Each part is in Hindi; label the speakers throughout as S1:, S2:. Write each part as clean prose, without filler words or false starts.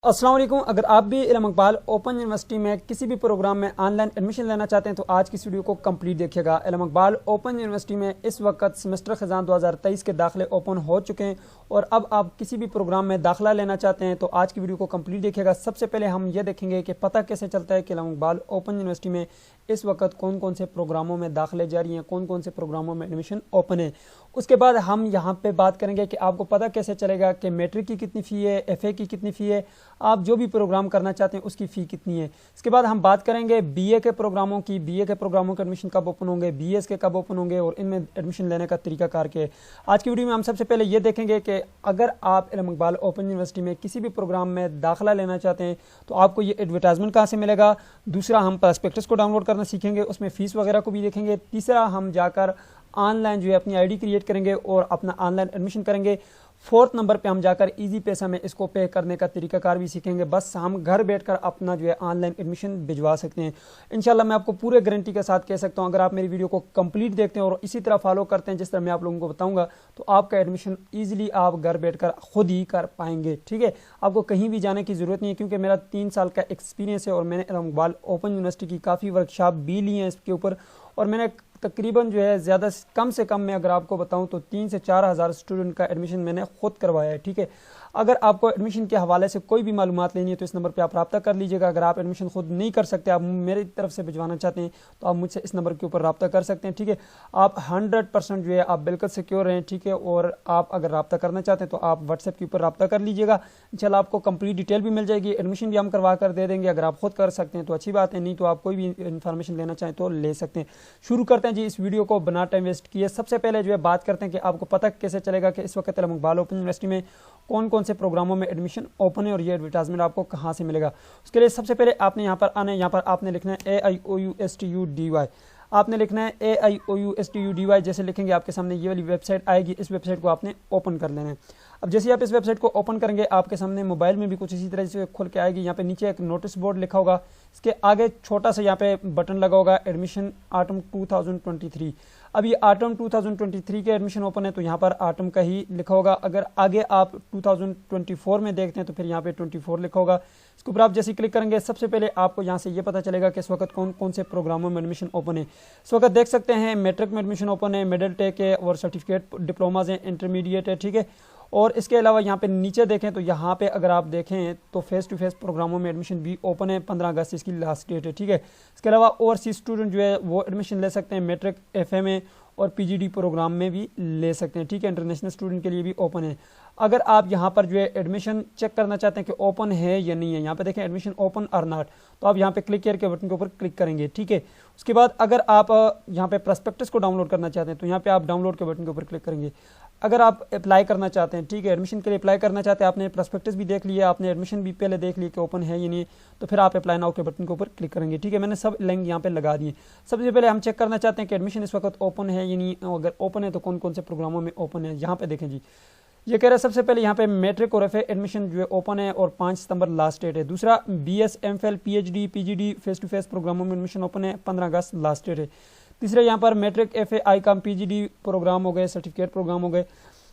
S1: अस्सलाम वालेकुम। अगर आप भी इल्म इकबाल ओपन यूनिवर्सिटी में किसी भी प्रोग्राम में ऑनलाइन एडमिशन लेना चाहते हैं तो आज की इस वीडियो को कंप्लीट देखिएगा। इल्म इकबाल ओपन यूनिवर्सिटी में इस वक्त सेमेस्टर ख़ज़ान 2023 के दाखिले ओपन हो चुके हैं और अब आप किसी भी प्रोग्राम में दाखिला लेना चाहते हैं तो आज की वीडियो को कंप्लीट देखिएगा। सबसे पहले हम ये देखेंगे कि पता कैसे चलता है कि इल्म इकबाल ओपन यूनिवर्सिटी में इस वक्त कौन कौन से प्रोग्रामों में दाखिले जारी हैं, कौन कौन से प्रोग्रामों में एडमिशन ओपन है। उसके बाद हम यहाँ पे बात करेंगे कि आपको पता कैसे चलेगा कि मैट्रिक की कितनी फ़ी है, एफए की कितनी फ़ी है, आप जो भी प्रोग्राम करना चाहते हैं उसकी फ़ी कितनी है। इसके बाद हम बात करेंगे बीए के प्रोग्रामों की, बीए के प्रोग्रामों के एडमिशन कब ओपन होंगे, बीएस के कब ओपन होंगे और इनमें एडमिशन लेने का तरीकाकार क्या है। आज की वीडियो में हम सबसे पहले ये देखेंगे कि अगर आप इल्म इकबाल ओपन यूनिवर्सिटी में किसी भी प्रोग्राम में दाखिला लेना चाहते हैं तो आपको ये एडवर्टाइजमेंट कहाँ से मिलेगा। दूसरा, हम प्रॉस्पेक्टस को डाउनलोड करना सीखेंगे, उसमें फ़ीस वगैरह को भी देखेंगे। तीसरा, हम जाकर ऑनलाइन जो है अपनी आईडी क्रिएट करेंगे और अपना ऑनलाइन एडमिशन करेंगे। फोर्थ नंबर पे हम जाकर इजी पैसा में इसको पे करने का तरीकाकार भी सीखेंगे। बस हम घर बैठकर अपना जो है ऑनलाइन एडमिशन भिजवा सकते हैं इंशाल्लाह। मैं आपको पूरे गारंटी के साथ कह सकता हूं, अगर आप मेरी वीडियो को कंप्लीट देखते हैं और इसी तरह फॉलो करते हैं जिस तरह मैं आप लोगों को बताऊंगा तो आपका एडमिशन ईजिली आप घर बैठकर खुद ही कर पाएंगे। ठीक है, आपको कहीं भी जाने की ज़रूरत नहीं है क्योंकि मेरा 3 साल का एक्सपीरियंस है और मैंने इल्म इकबाल ओपन यूनिवर्सिटी की काफ़ी वर्कशॉप भी ली हैं इसके ऊपर और मैंने तकरीबन जो है ज़्यादा कम से कम मैं अगर आपको बताऊं तो 3 से 4 हज़ार स्टूडेंट का एडमिशन मैंने खुद करवाया है। ठीक है, अगर आपको एडमिशन के हवाले से कोई भी मालूमात लेनी है तो इस नंबर पे आप रब्ता कर लीजिएगा। अगर आप एडमिशन खुद नहीं कर सकते, आप मेरी तरफ से भिजवाना चाहते हैं तो आप मुझसे इस नंबर के ऊपर रब्ता कर सकते हैं। ठीक है, आप 100% जो है आप बिल्कुल सिक्योर रहें। ठीक है, और आप अगर रब्ता करना चाहते हैं तो आप व्हाट्सएप के ऊपर रब्ता कर लीजिएगा, इंशाल्लाह आपको कंप्लीट डिटेल भी मिल जाएगी, एडमिशन भी हम करवा कर दे देंगे। अगर आप खुद कर सकते हैं तो अच्छी बात है, नहीं तो आप कोई भी इन्फॉर्मेशन लेना चाहें तो ले सकते हैं। शुरू करते हैं जी इस वीडियो को बिना टाइम वेस्ट किए। सबसे पहले जो है बात करते हैं कि आपको पता कैसे चलेगा कि इस वक्त इल्म इकबाल ओपन यूनिवर्सिटी में कौन कौन से प्रोग्रामों में एडमिशन ओपन है और ये एडवर्टाइजमेंट आपको कहाँ से मिलेगा। उसके लिए सबसे पहले आपने यहाँ पर आना है, यहाँ पर आपने लिखना है AIOUSTUDY, आपने लिखना है AIOUSTUDY। जैसे लिखेंगे आपके सामने ये वाली वेबसाइट आएगी, इस वेबसाइट को आपने ओपन कर लेना है। अब जैसे आप इस वेबसाइट को ओपन करेंगे आपके सामने मोबाइल में भी कुछ इसी तरह से खुल के आएगी। यहाँ पे नीचे एक नोटिस बोर्ड लिखा होगा, इसके आगे छोटा सा यहाँ पे बटन लगा होगा एडमिशन ऑटम 2023। अब ये ऑटम 2023 के एडमिशन ओपन है तो यहाँ पर ऑटम का ही लिखा होगा। अगर आगे आप 2024 में देखते हैं तो फिर यहाँ पे 24 लिखा होगा। इसके ऊपर आप जैसे क्लिक करेंगे सबसे पहले आपको यहाँ से ये पता चलेगा कि इस वक्त कौन कौन से प्रोग्रामों में एडमिशन ओपन है। इस वक्त देख सकते हैं मैट्रिक में एडमिशन ओपन है, मिडिल टेक है और सर्टिफिकेट डिप्लोमाज हैं, इंटरमीडिएट है। ठीक है, और इसके अलावा यहाँ पे नीचे देखें तो यहाँ पे अगर आप देखें तो फेस टू फेस प्रोग्रामों में एडमिशन भी ओपन है, 15 अगस्त इसकी लास्ट डेट है। ठीक है, इसके अलावा ओवरसीज स्टूडेंट जो है वो एडमिशन ले सकते हैं, मैट्रिक एफए में और पीजीडी प्रोग्राम में भी ले सकते हैं। ठीक है, इंटरनेशनल स्टूडेंट के लिए भी ओपन है। अगर आप यहाँ पर जो है एडमिशन चेक करना चाहते हैं कि ओपन है या नहीं है, यहाँ पे देखें एडमिशन ओपन और नॉट, तो आप यहाँ पे क्लिक करके बटन के ऊपर क्लिक करेंगे। ठीक है, उसके बाद अगर आप यहाँ पे प्रॉस्पेक्टस को डाउनलोड करना चाहते हैं तो यहाँ पे आप डाउनलोड के बटन के ऊपर क्लिक करेंगे। अगर आप अप्लाई करना चाहते हैं, ठीक है, एडमिशन के लिए अप्लाई करना चाहते हैं, आपने प्रॉस्पेक्टस भी देख लिया, आपने एडमिशन भी पहले देख लिया कि ओपन है या नहीं, तो फिर आप अप्लाई नाउ के बटन के ऊपर क्लिक करेंगे। ठीक है, मैंने सब लिंक यहाँ पे लगा दिए। सबसे पहले हम चेक करना चाहते हैं कि एडमिशन इस वक्त ओपन है या नहीं, अगर ओपन है तो कौन कौन से प्रोग्रामों में ओपन है। यहाँ पे देखें जी, ये कह रहा है सबसे पहले यहाँ पे मैट्रिक और एफए एडमिशन जो है ओपन है और 5 सितंबर लास्ट डेट है। दूसरा, BS MPhil PhD PGD face to face प्रोग्रामों में एडमिशन ओपन है, 15 अगस्त लास्ट डेट है। तीसरा, यहाँ पर matric FA ICom PGD program हो गए, सर्टिफिकेट प्रोग्राम हो गए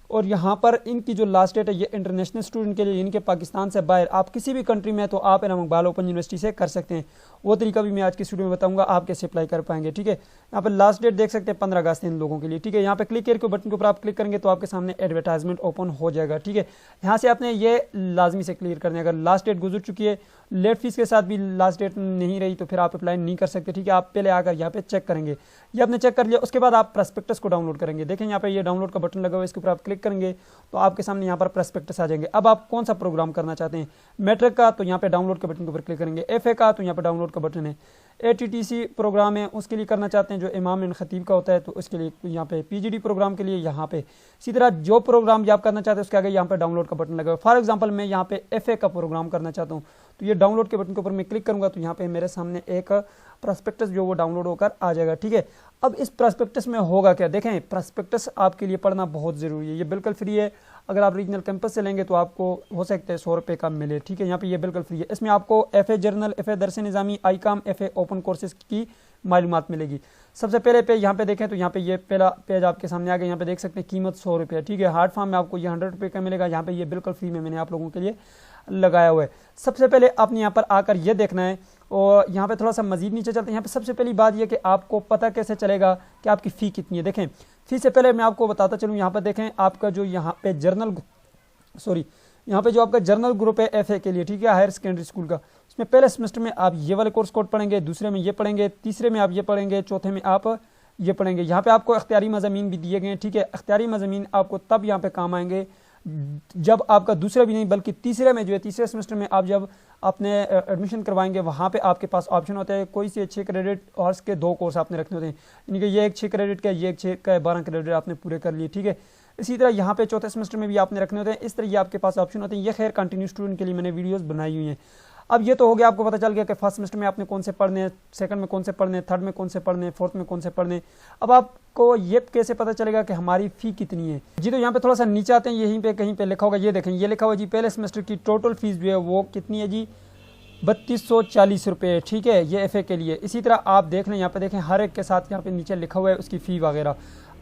S1: और यहाँ पर इनकी जो लास्ट डेट है ये इंटरनेशनल स्टूडेंट के लिए, इनके पाकिस्तान से बाहर आप किसी भी कंट्री में तो आप इल्म इकबाल ओपन यूनिवर्सिटी से कर सकते हैं। वो तरीका भी मैं आज की वीडियो में बताऊंगा आप कैसे अप्लाई कर पाएंगे। ठीक है, यहाँ पर लास्ट डेट देख सकते हैं 15 अगस्त इन लोगों के लिए। ठीक है, यहाँ पे क्लिक करके बटन के ऊपर आप क्लिक करेंगे तो आपके सामने एडवर्टाइजमेंट ओपन हो जाएगा। ठीक है, यहाँ से आपने ये लाजमी से क्लियर करना है। अगर लास्ट डेट गुजर चुकी है, लेट फीस के साथ भी लास्ट डेट नहीं रही तो फिर आप अप्लाई नहीं कर सकते। ठीक है, आप पहले आकर यहाँ पे चेक करेंगे। ये आपने चेक कर लिया, उसके बाद आप प्रॉस्पेक्टस को डाउनलोड करेंगे। देखें यहाँ पे ये डाउनलोड का बटन लगा हुआ है, इसके ऊपर आप क्लिक करेंगे तो आपके सामने यहाँ पर प्रॉस्पेक्टस आ जाएंगे। अब आप कौन सा प्रोग्राम करना चाहते हैं, मैट्रिक का तो यहाँ पे डाउनलोड के बटन के ऊपर क्लिक करेंगे, एफए का तो यहाँ पे डाउनलोड का बटन है, एटीटीसी प्रोग्राम है उसके लिए करना चाहते हैं जो इमाम इन खतीब का होता है तो उसके लिए यहाँ पे, पीजीडी प्रोग्राम के लिए यहाँ पे, इसी तरह जो प्रोग्राम भी आप करना चाहते हैं उसके आगे यहाँ पे डाउनलोड का बटन लगा हुआ है। फॉर एग्जांपल मैं यहाँ पे एफए का प्रोग्राम करना चाहता हूँ तो ये डाउनलोड के बटन के ऊपर मैं क्लिक करूंगा तो यहाँ पे मेरे सामने एक प्रॉस्पेक्टस जो वो डाउनलोड होकर आ जाएगा। ठीक है, अब इस प्रॉस्पेक्टस में होगा क्या, देखें प्रॉस्पेक्टस आपके लिए पढ़ना बहुत ज़रूरी है, ये बिल्कुल फ्री है। अगर आप रीजनल कैंपस से लेंगे तो आपको हो सकता है 100 रुपये का मिले। ठीक है, यहाँ पे ये बिल्कुल फ्री है। इसमें आपको एफए जर्नल, एफए दरस निज़ामी, आईकॉम, एफए ओपन कोर्सेज की मालूमात मिलेगी। सबसे पहले पे यहाँ पे देखें तो यहाँ पे ये पहला पेज आपके सामने आ गया। यहाँ पे देख सकते हैं कीमत 100 रुपये। ठीक है, हार्ड फॉर्म में आपको ये 100 रुपये का मिलेगा। यहाँ पे ये बिल्कुल फ्री में मैंने आप लोगों के लिए लगाया हुआ है। सबसे पहले आपने यहाँ पर आकर ये देखना है, और यहाँ पे थोड़ा सा मजीद नीचे चलते हैं। यहाँ पे सबसे पहली बात ये कि आपको पता कैसे चलेगा कि आपकी फ़ी कितनी है। देखें, फ़ी से पहले मैं आपको बताता चलूँ, यहाँ पर देखें आपका जो यहाँ पे यहाँ पे जो आपका जर्नल ग्रुप है FA के लिए, ठीक है, हायर सेकेंडरी स्कूल का, उसमें पहले सेमेस्टर में आप ये वाले कोर्स कोड पढ़ेंगे, दूसरे में ये पढ़ेंगे, तीसरे में आप ये पढ़ेंगे, चौथे में आप ये पढ़ेंगे। यहाँ पे आपको इख्तियारी मज़ामीन भी दिए गए हैं, ठीक है। इख्तियारी मज़ामीन आपको तब यहाँ पे काम आएंगे जब आपका दूसरा भी नहीं बल्कि तीसरे में जो है, तीसरे सेमेस्टर में आप जब अपने एडमिशन करवाएंगे, वहाँ पे आपके पास ऑप्शन होता है कोई से 6 क्रेडिट हॉर्स के 2 कोर्स आपने रखने होते हैं, यानी कि ये एक 6 क्रेडिट का, ये एक 6 का, 12 क्रेडिट आपने पूरे कर लिए, ठीक है। इसी तरह यहाँ पे चौथे सेमेस्टर में भी आपने रखने होते हैं। इस तरह ये आपके पास ऑप्शन होते हैं। ये खैर कंटिन्यू स्टूडेंट के लिए मैंने वीडियोस बनाई हुई हैं। अब ये तो हो गया, आपको पता चल गया कि फर्स्ट सेमेस्टर में आपने कौन से पढ़ने हैं, सेकंड में कौन से पढ़ने हैं, थर्ड में कौन से पढ़ने हैं, फोर्थ में कौन से पढ़ने हैं। अब आपको ये कैसे पता चलेगा कि हमारी फ़ी कितनी है जी? तो यहाँ पे थोड़ा सा नीचे आते हैं, यहीं पे कहीं पे लिखा होगा, ये देखें, ये लिखा हुआ जी पहले सेमेस्टर की टोटल फीस जो है वो कितनी है जी, 3240 रुपये, ठीक है, ये FA के लिए। इसी तरह आप देख लें, यहाँ पे देखें हर एक के साथ यहाँ पे नीचे लिखा हुआ है उसकी फ़ी वगैरह।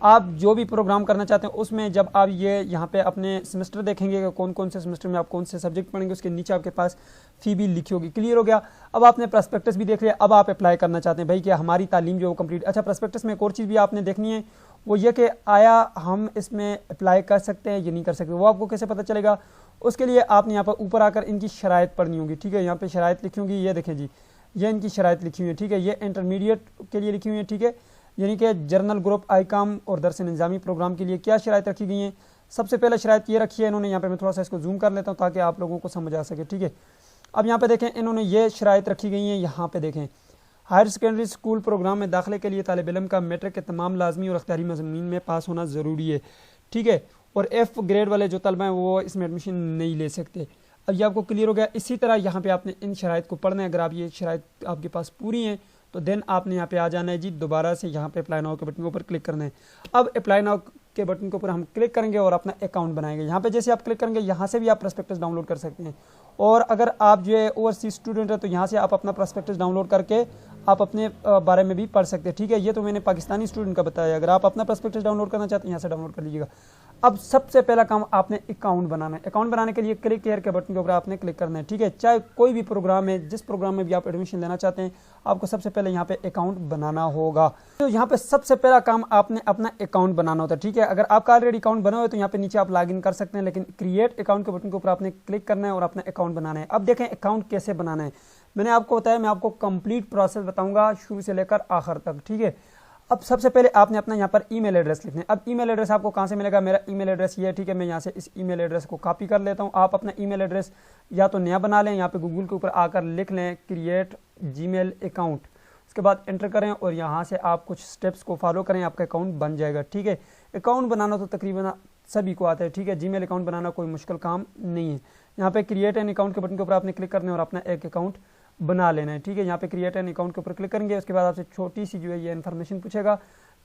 S1: आप जो भी प्रोग्राम करना चाहते हैं उसमें जब आप ये यहाँ पे अपने सेमेस्टर देखेंगे कि कौन कौन से सेमेस्टर में आप कौन से सब्जेक्ट पढ़ेंगे, उसके नीचे आपके पास फ़ी भी लिखी होगी। क्लियर हो गया? अब आपने प्रस्पेक्टस भी देख लिया, अब आप अप्लाई करना चाहते हैं भाई कि हमारी तालीम जो है वो कंप्लीट। अच्छा, प्रस्पेक्टस में एक और चीज़ भी आपने देखनी है, वो ये कि आया हम इसमें अप्लाई कर सकते हैं या नहीं कर सकते। वो आपको कैसे पता चलेगा? उसके लिए आपने यहाँ पर ऊपर आकर इनकी शराइत पढ़नी होगी, ठीक है। यहाँ पर शराइत लिखी होगी, ये देखें जी, ये इनकी शराइत लिखी हुई है, ठीक है। ये इंटरमीडिएट के लिए लिखी हुई है, ठीक है, यानी कि जर्नल ग्रुप आईकाम और दरस निज़ामी प्रोग्राम के लिए क्या शराइत रखी गई हैं। सबसे पहले शराइत ये रखी है इन्होंने, यहाँ पे मैं थोड़ा सा इसको जूम कर लेता हूँ ताकि आप लोगों को समझ आ सके, ठीक है। अब यहाँ पे देखें, इन्होंने ये शराइत रखी गई हैं, यहाँ पे देखें, हायर सेकेंडरी स्कूल प्रोग्राम में दाखिले के लिए तालिब इल्म का मैट्रिक के तमाम लाजमी और अख्तियारी मज़ामीन में पास होना ज़रूरी है, ठीक है। और F ग्रेड वाले जो तलबा हैं वो इसमें एडमिशन नहीं ले सकते। अब ये आपको क्लियर हो गया। इसी तरह यहाँ पे आपने इन शराइत को पढ़ना है। अगर आप ये शराइत आपके पास पूरी हैं तो देन आपने यहाँ पे आ जाना है जी, दोबारा से यहाँ पे अप्लाई नाउ के बटन के ऊपर क्लिक करना है। अब अप्लाई नाउ के बटन के ऊपर हम क्लिक करेंगे और अपना अकाउंट बनाएंगे। यहाँ पे जैसे आप क्लिक करेंगे, यहाँ से भी आप प्रस्पेक्टस डाउनलोड कर सकते हैं। और अगर आप जो है ओवरसीज स्टूडेंट है तो यहाँ से आप अपना प्रस्पेक्टस डाउनलोड करके आप अपने बारे में भी पढ़ सकते हैं, ठीक है। ये तो मैंने पाकिस्तानी स्टूडेंट का बताया। अगर आप अपना प्रस्पेक्टस डाउनलोड करना चाहते हैं, यहाँ से डाउनलोड कर लीजिएगा। अब सबसे पहला काम आपने अकाउंट बनाना है। अकाउंट बनाने के लिए क्लिक हियर के बटन के ऊपर आपने क्लिक करना है, ठीक है। चाहे कोई भी प्रोग्राम है, जिस प्रोग्राम में भी आप एडमिशन लेना चाहते हैं, आपको सबसे पहले यहाँ पे अकाउंट बनाना होगा। तो यहाँ पे सबसे पहला काम आपने अपना अकाउंट बनाना होता है, ठीक है। अगर आपका ऑलरेडी अकाउंट बना हुआ है तो यहाँ पे नीचे आप लॉगिन कर सकते हैं, लेकिन क्रिएट अकाउंट के बटन के ऊपर आपने क्लिक करना है और अपना अकाउंट बनाना है। अब देखें अकाउंट कैसे बनाना है, मैंने आपको बताया, मैं आपको कंप्लीट प्रोसेस बताऊंगा शुरू से लेकर आखिर तक, ठीक है। अब सबसे पहले आपने अपना यहाँ पर ईमेल एड्रेस लिखना है। अब ईमेल एड्रेस आपको कहाँ से मिलेगा? मेरा ईमेल एड्रेस ये है, ठीक है। मैं यहाँ से इस ईमेल एड्रेस को कॉपी कर लेता हूँ। आप अपना ईमेल एड्रेस या तो नया बना लें, यहाँ पे गूगल के ऊपर आकर लिख लें क्रिएट जीमेल अकाउंट, उसके बाद एंटर करें और यहाँ से आप कुछ स्टेप्स को फॉलो करें, आपका अकाउंट बन जाएगा, ठीक है। अकाउंट बनाना तो तकरीबन सभी को आता है, ठीक है। जीमेल अकाउंट बनाना कोई मुश्किल काम नहीं है। यहाँ पे क्रिएट एन अकाउंट के बटन के ऊपर आपने क्लिक करना है और अपना एक अकाउंट बना लेना है, ठीक है। यहाँ पे क्रिएट एन अकाउंट के ऊपर क्लिक करेंगे, उसके बाद आपसे छोटी सी जो है ये इन्फॉर्मेशन पूछेगा,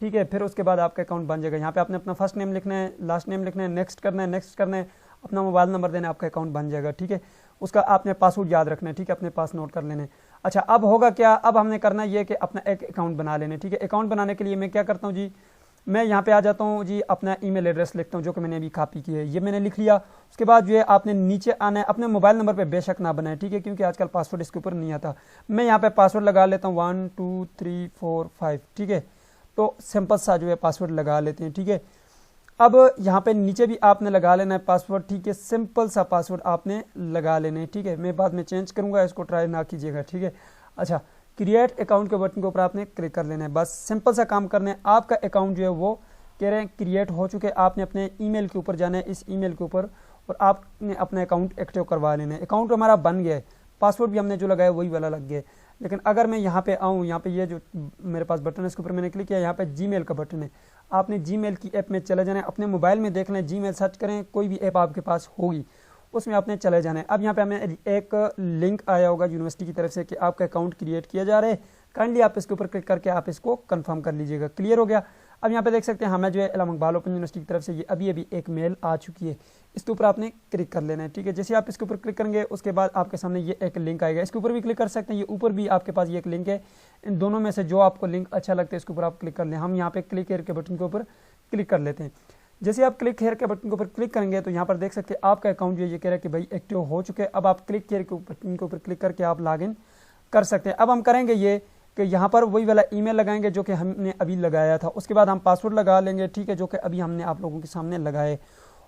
S1: ठीक है। फिर उसके बाद आपका अकाउंट बन जाएगा। यहाँ पे आपने अपना फर्स्ट नेम लिखना है, लास्ट नेम लिखना है, नेक्स्ट करना है, अपना मोबाइल नंबर देना है, आपका अकाउंट बन जाएगा, ठीक है। उसका आपने पासवर्ड याद रखना है, ठीक है, अपने पास नोट कर लेना है। अच्छा, अब होगा क्या? अब हमने करना ये कि अपना एक अकाउंट बना लेना है, ठीक है। अकाउंट बनाने के लिए मैं क्या करता हूँ जी, मैं यहाँ पे आ जाता हूँ जी, अपना ईमेल एड्रेस लिखता हूँ जो कि मैंने अभी कॉपी की है, ये मैंने लिख लिया। उसके बाद जो है आपने नीचे आना है, अपने मोबाइल नंबर पे बेशक ना बनाए, ठीक है, क्योंकि आजकल पासवर्ड इसके ऊपर नहीं आता। मैं यहाँ पे पासवर्ड लगा लेता हूँ 1 2 3 4 5, ठीक है। तो सिंपल सा जो है पासवर्ड लगा लेते हैं, ठीक है। अब यहाँ पे नीचे भी आपने लगा लेना है पासवर्ड, ठीक है। सिंपल सा पासवर्ड आपने लगा लेना है, ठीक है। मैं बाद में चेंज करूँगा, इसको ट्राई ना कीजिएगा, ठीक है। अच्छा, क्रिएट अकाउंट के बटन के ऊपर आपने क्लिक कर लेना है, बस सिंपल सा काम करना है। आपका अकाउंट जो है वो कह रहे हैं क्रिएट हो चुके। आपने अपने ईमेल के ऊपर जाना है, इस ईमेल के ऊपर, और आपने अपना अकाउंट एक्टिव करवा लेना है। अकाउंट हमारा बन गया है, पासवर्ड भी हमने जो लगाया वही वाला लग गया है। लेकिन अगर मैं यहाँ पे आऊँ, यहाँ पे ये जो मेरे पास बटन है इसके ऊपर मैंने क्लिक किया, यहाँ पे जीमेल का बटन है। आपने जीमेल की ऐप में चले जाना है, अपने मोबाइल में देख लें, जीमेल सर्च करें, कोई भी ऐप आपके पास होगी उसमें आपने चले जाना है। अब यहाँ पे हमें एक लिंक आया होगा यूनिवर्सिटी की तरफ से कि आपका अकाउंट क्रिएट किया जा रहा है, काइंडली आप इसके ऊपर क्लिक करके आप इसको कंफर्म कर लीजिएगा। क्लियर हो गया? अब यहाँ पे देख सकते हैं हमें जो है इलामा इकबाल ओपन यूनिवर्सिटी की तरफ से ये अभी एक मेल आ चुकी है, इसके ऊपर आपने क्लिक कर लेना है, ठीक है। जैसे आप इसके ऊपर क्लिक करेंगे उसके बाद आपके सामने ये एक लिंक आएगा, इसके ऊपर भी क्लिक कर सकते हैं, ये ऊपर भी आपके पास ये एक लिंक है। इन दोनों में से जो आपको लिंक अच्छा लगता है इसके ऊपर आप क्लिक कर लें। हम यहाँ पे क्लिक के बटन के ऊपर क्लिक कर लेते हैं। जैसे आप क्लिक हेयर के बटन के ऊपर क्लिक करेंगे तो यहाँ पर देख सकते हैं आपका अकाउंट जो ये कह रहा है कि भाई एक्टिव हो चुके हैं। अब आप क्लिक हेयर के बटन के ऊपर क्लिक करके आप लॉगिन कर सकते हैं। अब हम करेंगे ये कि यहाँ पर वही वाला ईमेल लगाएंगे जो कि हमने अभी लगाया था, उसके बाद हम पासवर्ड लगा लेंगे, ठीक है, जो कि अभी हमने आप लोगों के सामने लगाए।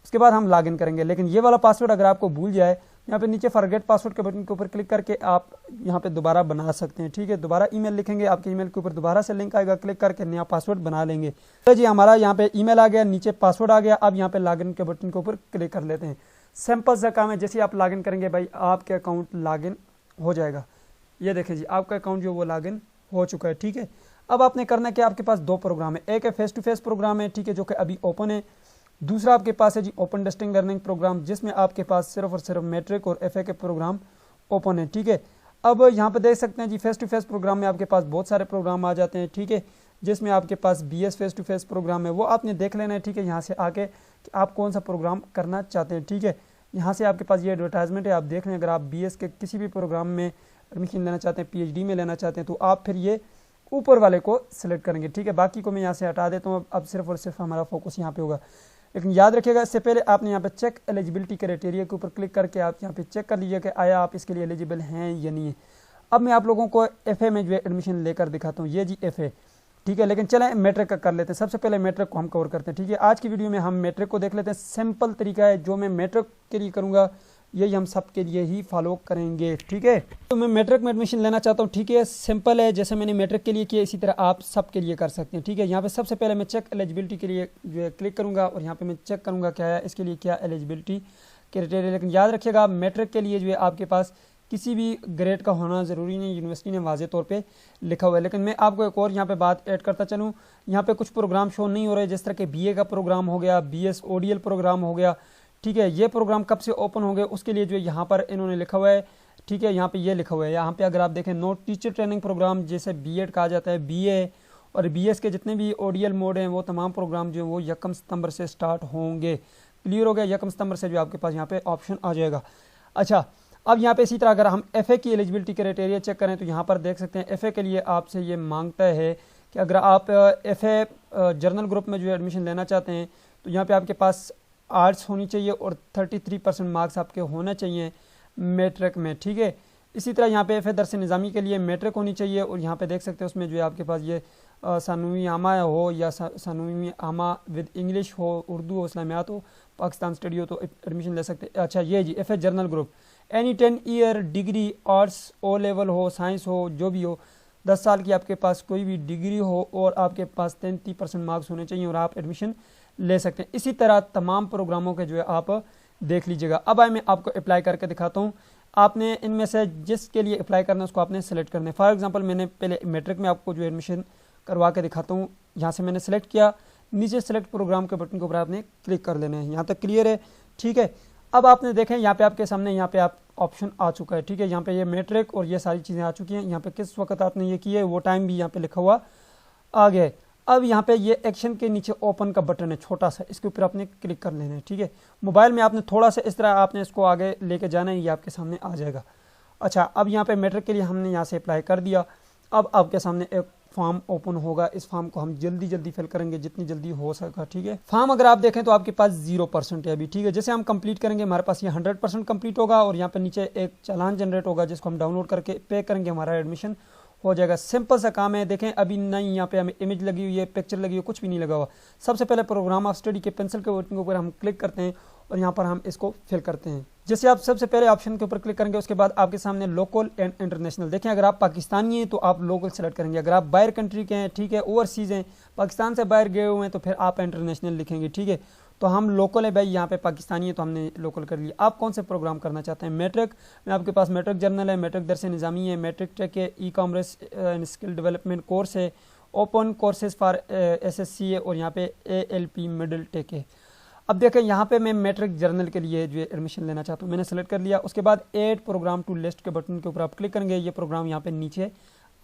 S1: उसके बाद हम लॉगिन करेंगे। लेकिन ये वाला पासवर्ड अगर आपको भूल जाए, यहाँ पे नीचे फॉरगेट पासवर्ड के बटन के ऊपर क्लिक करके आप यहाँ पे दोबारा बना सकते हैं, ठीक है। दोबारा ईमेल लिखेंगे, आपके ईमेल के ऊपर दोबारा से लिंक आएगा, क्लिक करके नया पासवर्ड बना लेंगे। तो जी हमारा यहाँ पे ईमेल आ गया, नीचे पासवर्ड आ गया। अब यहाँ पे लॉगिन के बटन के ऊपर क्लिक कर लेते हैं। सिंपल सा काम है, जैसे आप लॉगिन करेंगे भाई आपके अकाउंट लॉगिन हो जाएगा। ये देखें जी आपका अकाउंट जो वो लॉगिन हो चुका है, ठीक है। अब आपने करना है कि आपके पास दो प्रोग्राम है, एक है फेस टू फेस प्रोग्राम है, ठीक है, जो कि अभी ओपन है। दूसरा आपके पास है जी ओपन डिस्टेंस लर्निंग प्रोग्राम, जिसमें आपके पास सिर्फ और सिर्फ मैट्रिक और एफए के प्रोग्राम ओपन है, ठीक है। अब यहाँ पे देख सकते हैं जी फेस टू फेस प्रोग्राम में आपके पास बहुत सारे प्रोग्राम आ जाते हैं, ठीक है, जिसमें आपके पास BS face to face program है, वो आपने देख लेना है, ठीक है, यहाँ से आके कि आप कौन सा प्रोग्राम करना चाहते हैं, ठीक है। यहाँ से आपके पास ये एडवर्टाइजमेंट है, आप देख लें। अगर आप बीएस के किसी भी प्रोग्राम में एडमिशन लेना चाहते हैं, पीएचडी में लेना चाहते हैं, तो आप फिर ये ऊपर वाले को सिलेक्ट करेंगे, ठीक है। बाकी को मैं यहाँ से हटा देता हूँ। अब सिर्फ और सिर्फ हमारा फोकस यहाँ पे होगा। लेकिन याद रखिएगा, इससे पहले आपने यहाँ पे चेक एलिजिबिलिटी क्राइटेरिया के ऊपर क्लिक करके आप यहाँ पे चेक कर लीजिए कि आया आप इसके लिए एलिजिबल हैं या नहीं है। अब मैं आप लोगों को एफए में जो है एडमिशन लेकर दिखाता हूँ। ये जी एफए, ठीक है। लेकिन चलें मैट्रिक का कर लेते हैं। सबसे पहले मैट्रिक को हम कवर करते हैं, ठीक है। आज की वीडियो में हम मैट्रिक को देख लेते हैं। सिंपल तरीका है, जो मैं मैट्रिक के लिए करूँगा यही हम सब के लिए ही फॉलो करेंगे, ठीक है। तो मैं मैट्रिक में एडमिशन लेना चाहता हूँ, ठीक है। सिंपल है, जैसे मैंने मैट्रिक के लिए किया इसी तरह आप सब के लिए कर सकते हैं, ठीक है। यहाँ पे सबसे पहले मैं चेक एलिजिबिलिटी के लिए जो है क्लिक करूँगा और यहाँ पे मैं चेक करूँगा क्या है इसके लिए क्या एलिजिबिलिटी क्राइटेरिया। लेकिन याद रखिएगा मैट्रिक के लिए जो है आपके पास किसी भी ग्रेड का होना ज़रूरी नहीं, यूनिवर्सिटी ने वाज़े तौर पे लिखा हुआ है। लेकिन मैं आपको एक और यहाँ पे बात ऐड करता चलूँ, यहाँ पे कुछ प्रोग्राम शो नहीं हो रहे, जिस तरह के बीए का प्रोग्राम हो गया, बीएस ओडीएल प्रोग्राम हो गया, ठीक है। ये प्रोग्राम कब से ओपन हो गए उसके लिए जो है यहाँ पर इन्होंने लिखा हुआ है, ठीक है। यहाँ पे ये लिखा हुआ है, यहाँ पे अगर आप देखें नो टीचर ट्रेनिंग प्रोग्राम, जैसे बीएड कहा जाता है, बीए और बीएस के जितने भी ओडीएल मोड हैं वो तमाम प्रोग्राम जो है वो 1 सितंबर से स्टार्ट होंगे। क्लियर हो गया, 1 सितंबर से जो आपके पास यहाँ पे ऑप्शन आ जाएगा। अच्छा, अब यहाँ पे इसी तरह अगर हम एफए की एलिजिबिलिटी क्राइटेरिया चेक करें तो यहाँ पर देख सकते हैं एफए के लिए आपसे ये मांगता है कि अगर आप एफए जर्नल ग्रुप में जो है एडमिशन लेना चाहते हैं तो यहाँ पे आपके पास आर्ट्स होनी चाहिए और 33% मार्क्स आपके होने चाहिए मैट्रिक में, ठीक है। इसी तरह यहाँ पे एफए दरस निज़ामी के लिए मैट्रिक होनी चाहिए और यहाँ पे देख सकते हैं उसमें जो है आपके पास ये सानवी आमा हो या सानवी आमा विद इंग्लिश हो, उर्दू हो, इस्लामियात हो, पाकिस्तान स्टडी हो, तो एडमिशन ले सकते हैं। अच्छा, ये जी FA general group any 10 year degree, arts O level हो, साइंस हो, जो भी हो, 10 साल की आपके पास कोई भी डिग्री हो और आपके पास 33% मार्क्स होने चाहिए और आप एडमिशन ले सकते हैं। इसी तरह तमाम प्रोग्रामों के जो है आप देख लीजिएगा। अब आए मैं आपको अप्लाई करके दिखाता हूँ। आपने इनमें से जिसके लिए अप्लाई करना है उसको आपने सेलेक्ट करना है। फॉर एग्जांपल मैंने पहले मैट्रिक में आपको जो एडमिशन करवा के दिखाता हूँ। यहाँ से मैंने सेलेक्ट किया, नीचे सेलेक्ट प्रोग्राम के बटन के ऊपर आपने क्लिक कर लेना है। यहाँ तक क्लियर है, ठीक है। अब आपने देखें यहाँ पे आपके सामने यहाँ पे आप ऑप्शन आ चुका है, ठीक है। यहाँ पे ये मैट्रिक और ये सारी चीज़ें आ चुकी हैं। यहाँ पे किस वक्त आपने ये किया है वो टाइम भी यहाँ पे लिखा हुआ आ गया है। अब यहाँ पे ये एक्शन के नीचे ओपन का बटन है छोटा सा, इसके ऊपर आपने क्लिक कर लेना है, ठीक है। मोबाइल में आपने थोड़ा सा इस तरह आपने इसको आगे लेके जाना है, ये आपके सामने आ जाएगा। अच्छा, अब यहाँ पे मैट्रिक के लिए हमने यहाँ से अप्लाई कर दिया। अब आपके सामने एक फॉर्म ओपन होगा, इस फॉर्म को हम जल्दी जल्दी फिल करेंगे जितनी जल्दी हो सका, ठीक है। फॉर्म अगर आप देखें तो आपके पास 0% है अभी, ठीक है। जैसे हम कंप्लीट करेंगे हमारे पास ये 100% कंप्लीट होगा और यहाँ पे नीचे एक चालान जनरेट होगा जिसको हम डाउनलोड करके पे करेंगे, हमारा एडमिशन हो जाएगा। सिंपल सा काम है। देखें अभी नहीं यहाँ पे हमें इमेज लगी हुई है, पिक्चर लगी हुई है, कुछ भी नहीं लगा हुआ। सबसे पहले प्रोग्राम ऑफ स्टडी के पेंसिल के बटन के ऊपर हम क्लिक करते हैं और यहाँ पर हम इसको फिल करते हैं। जैसे आप सबसे पहले ऑप्शन के ऊपर क्लिक करेंगे उसके बाद आपके सामने लोकल एंड इंटरनेशनल, देखें अगर आप पाकिस्तानी हैं तो आप लोकल सेलेक्ट करेंगे, अगर आप बाहर कंट्री के हैं, ठीक है, ओवरसीज़ हैं, पाकिस्तान से बाहर गए हुए हैं तो फिर आप इंटरनेशनल लिखेंगे, ठीक है। तो हम लोकल है भाई, यहाँ पे पाकिस्तानी है तो हमने लोकल कर लिया। आप कौन से प्रोग्राम करना चाहते हैं? मैट्रिक में आपके पास मैट्रिक जर्नल है, मैट्रिक दरस निज़ामी है, मैट्रिक टेक है, e commerce and skill development course है, ओपन कोर्सेज फॉर SSC है और यहाँ पे ALP मिडिल टेक है। अब देखें यहाँ पे मैं मैट्रिक जर्नल के लिए जो एडमिशन लेना चाहता हूँ, मैंने सेलेक्ट कर लिया। उसके बाद ऐड प्रोग्राम टू लिस्ट के बटन के ऊपर आप क्लिक करेंगे, ये प्रोग्राम यहाँ पे नीचे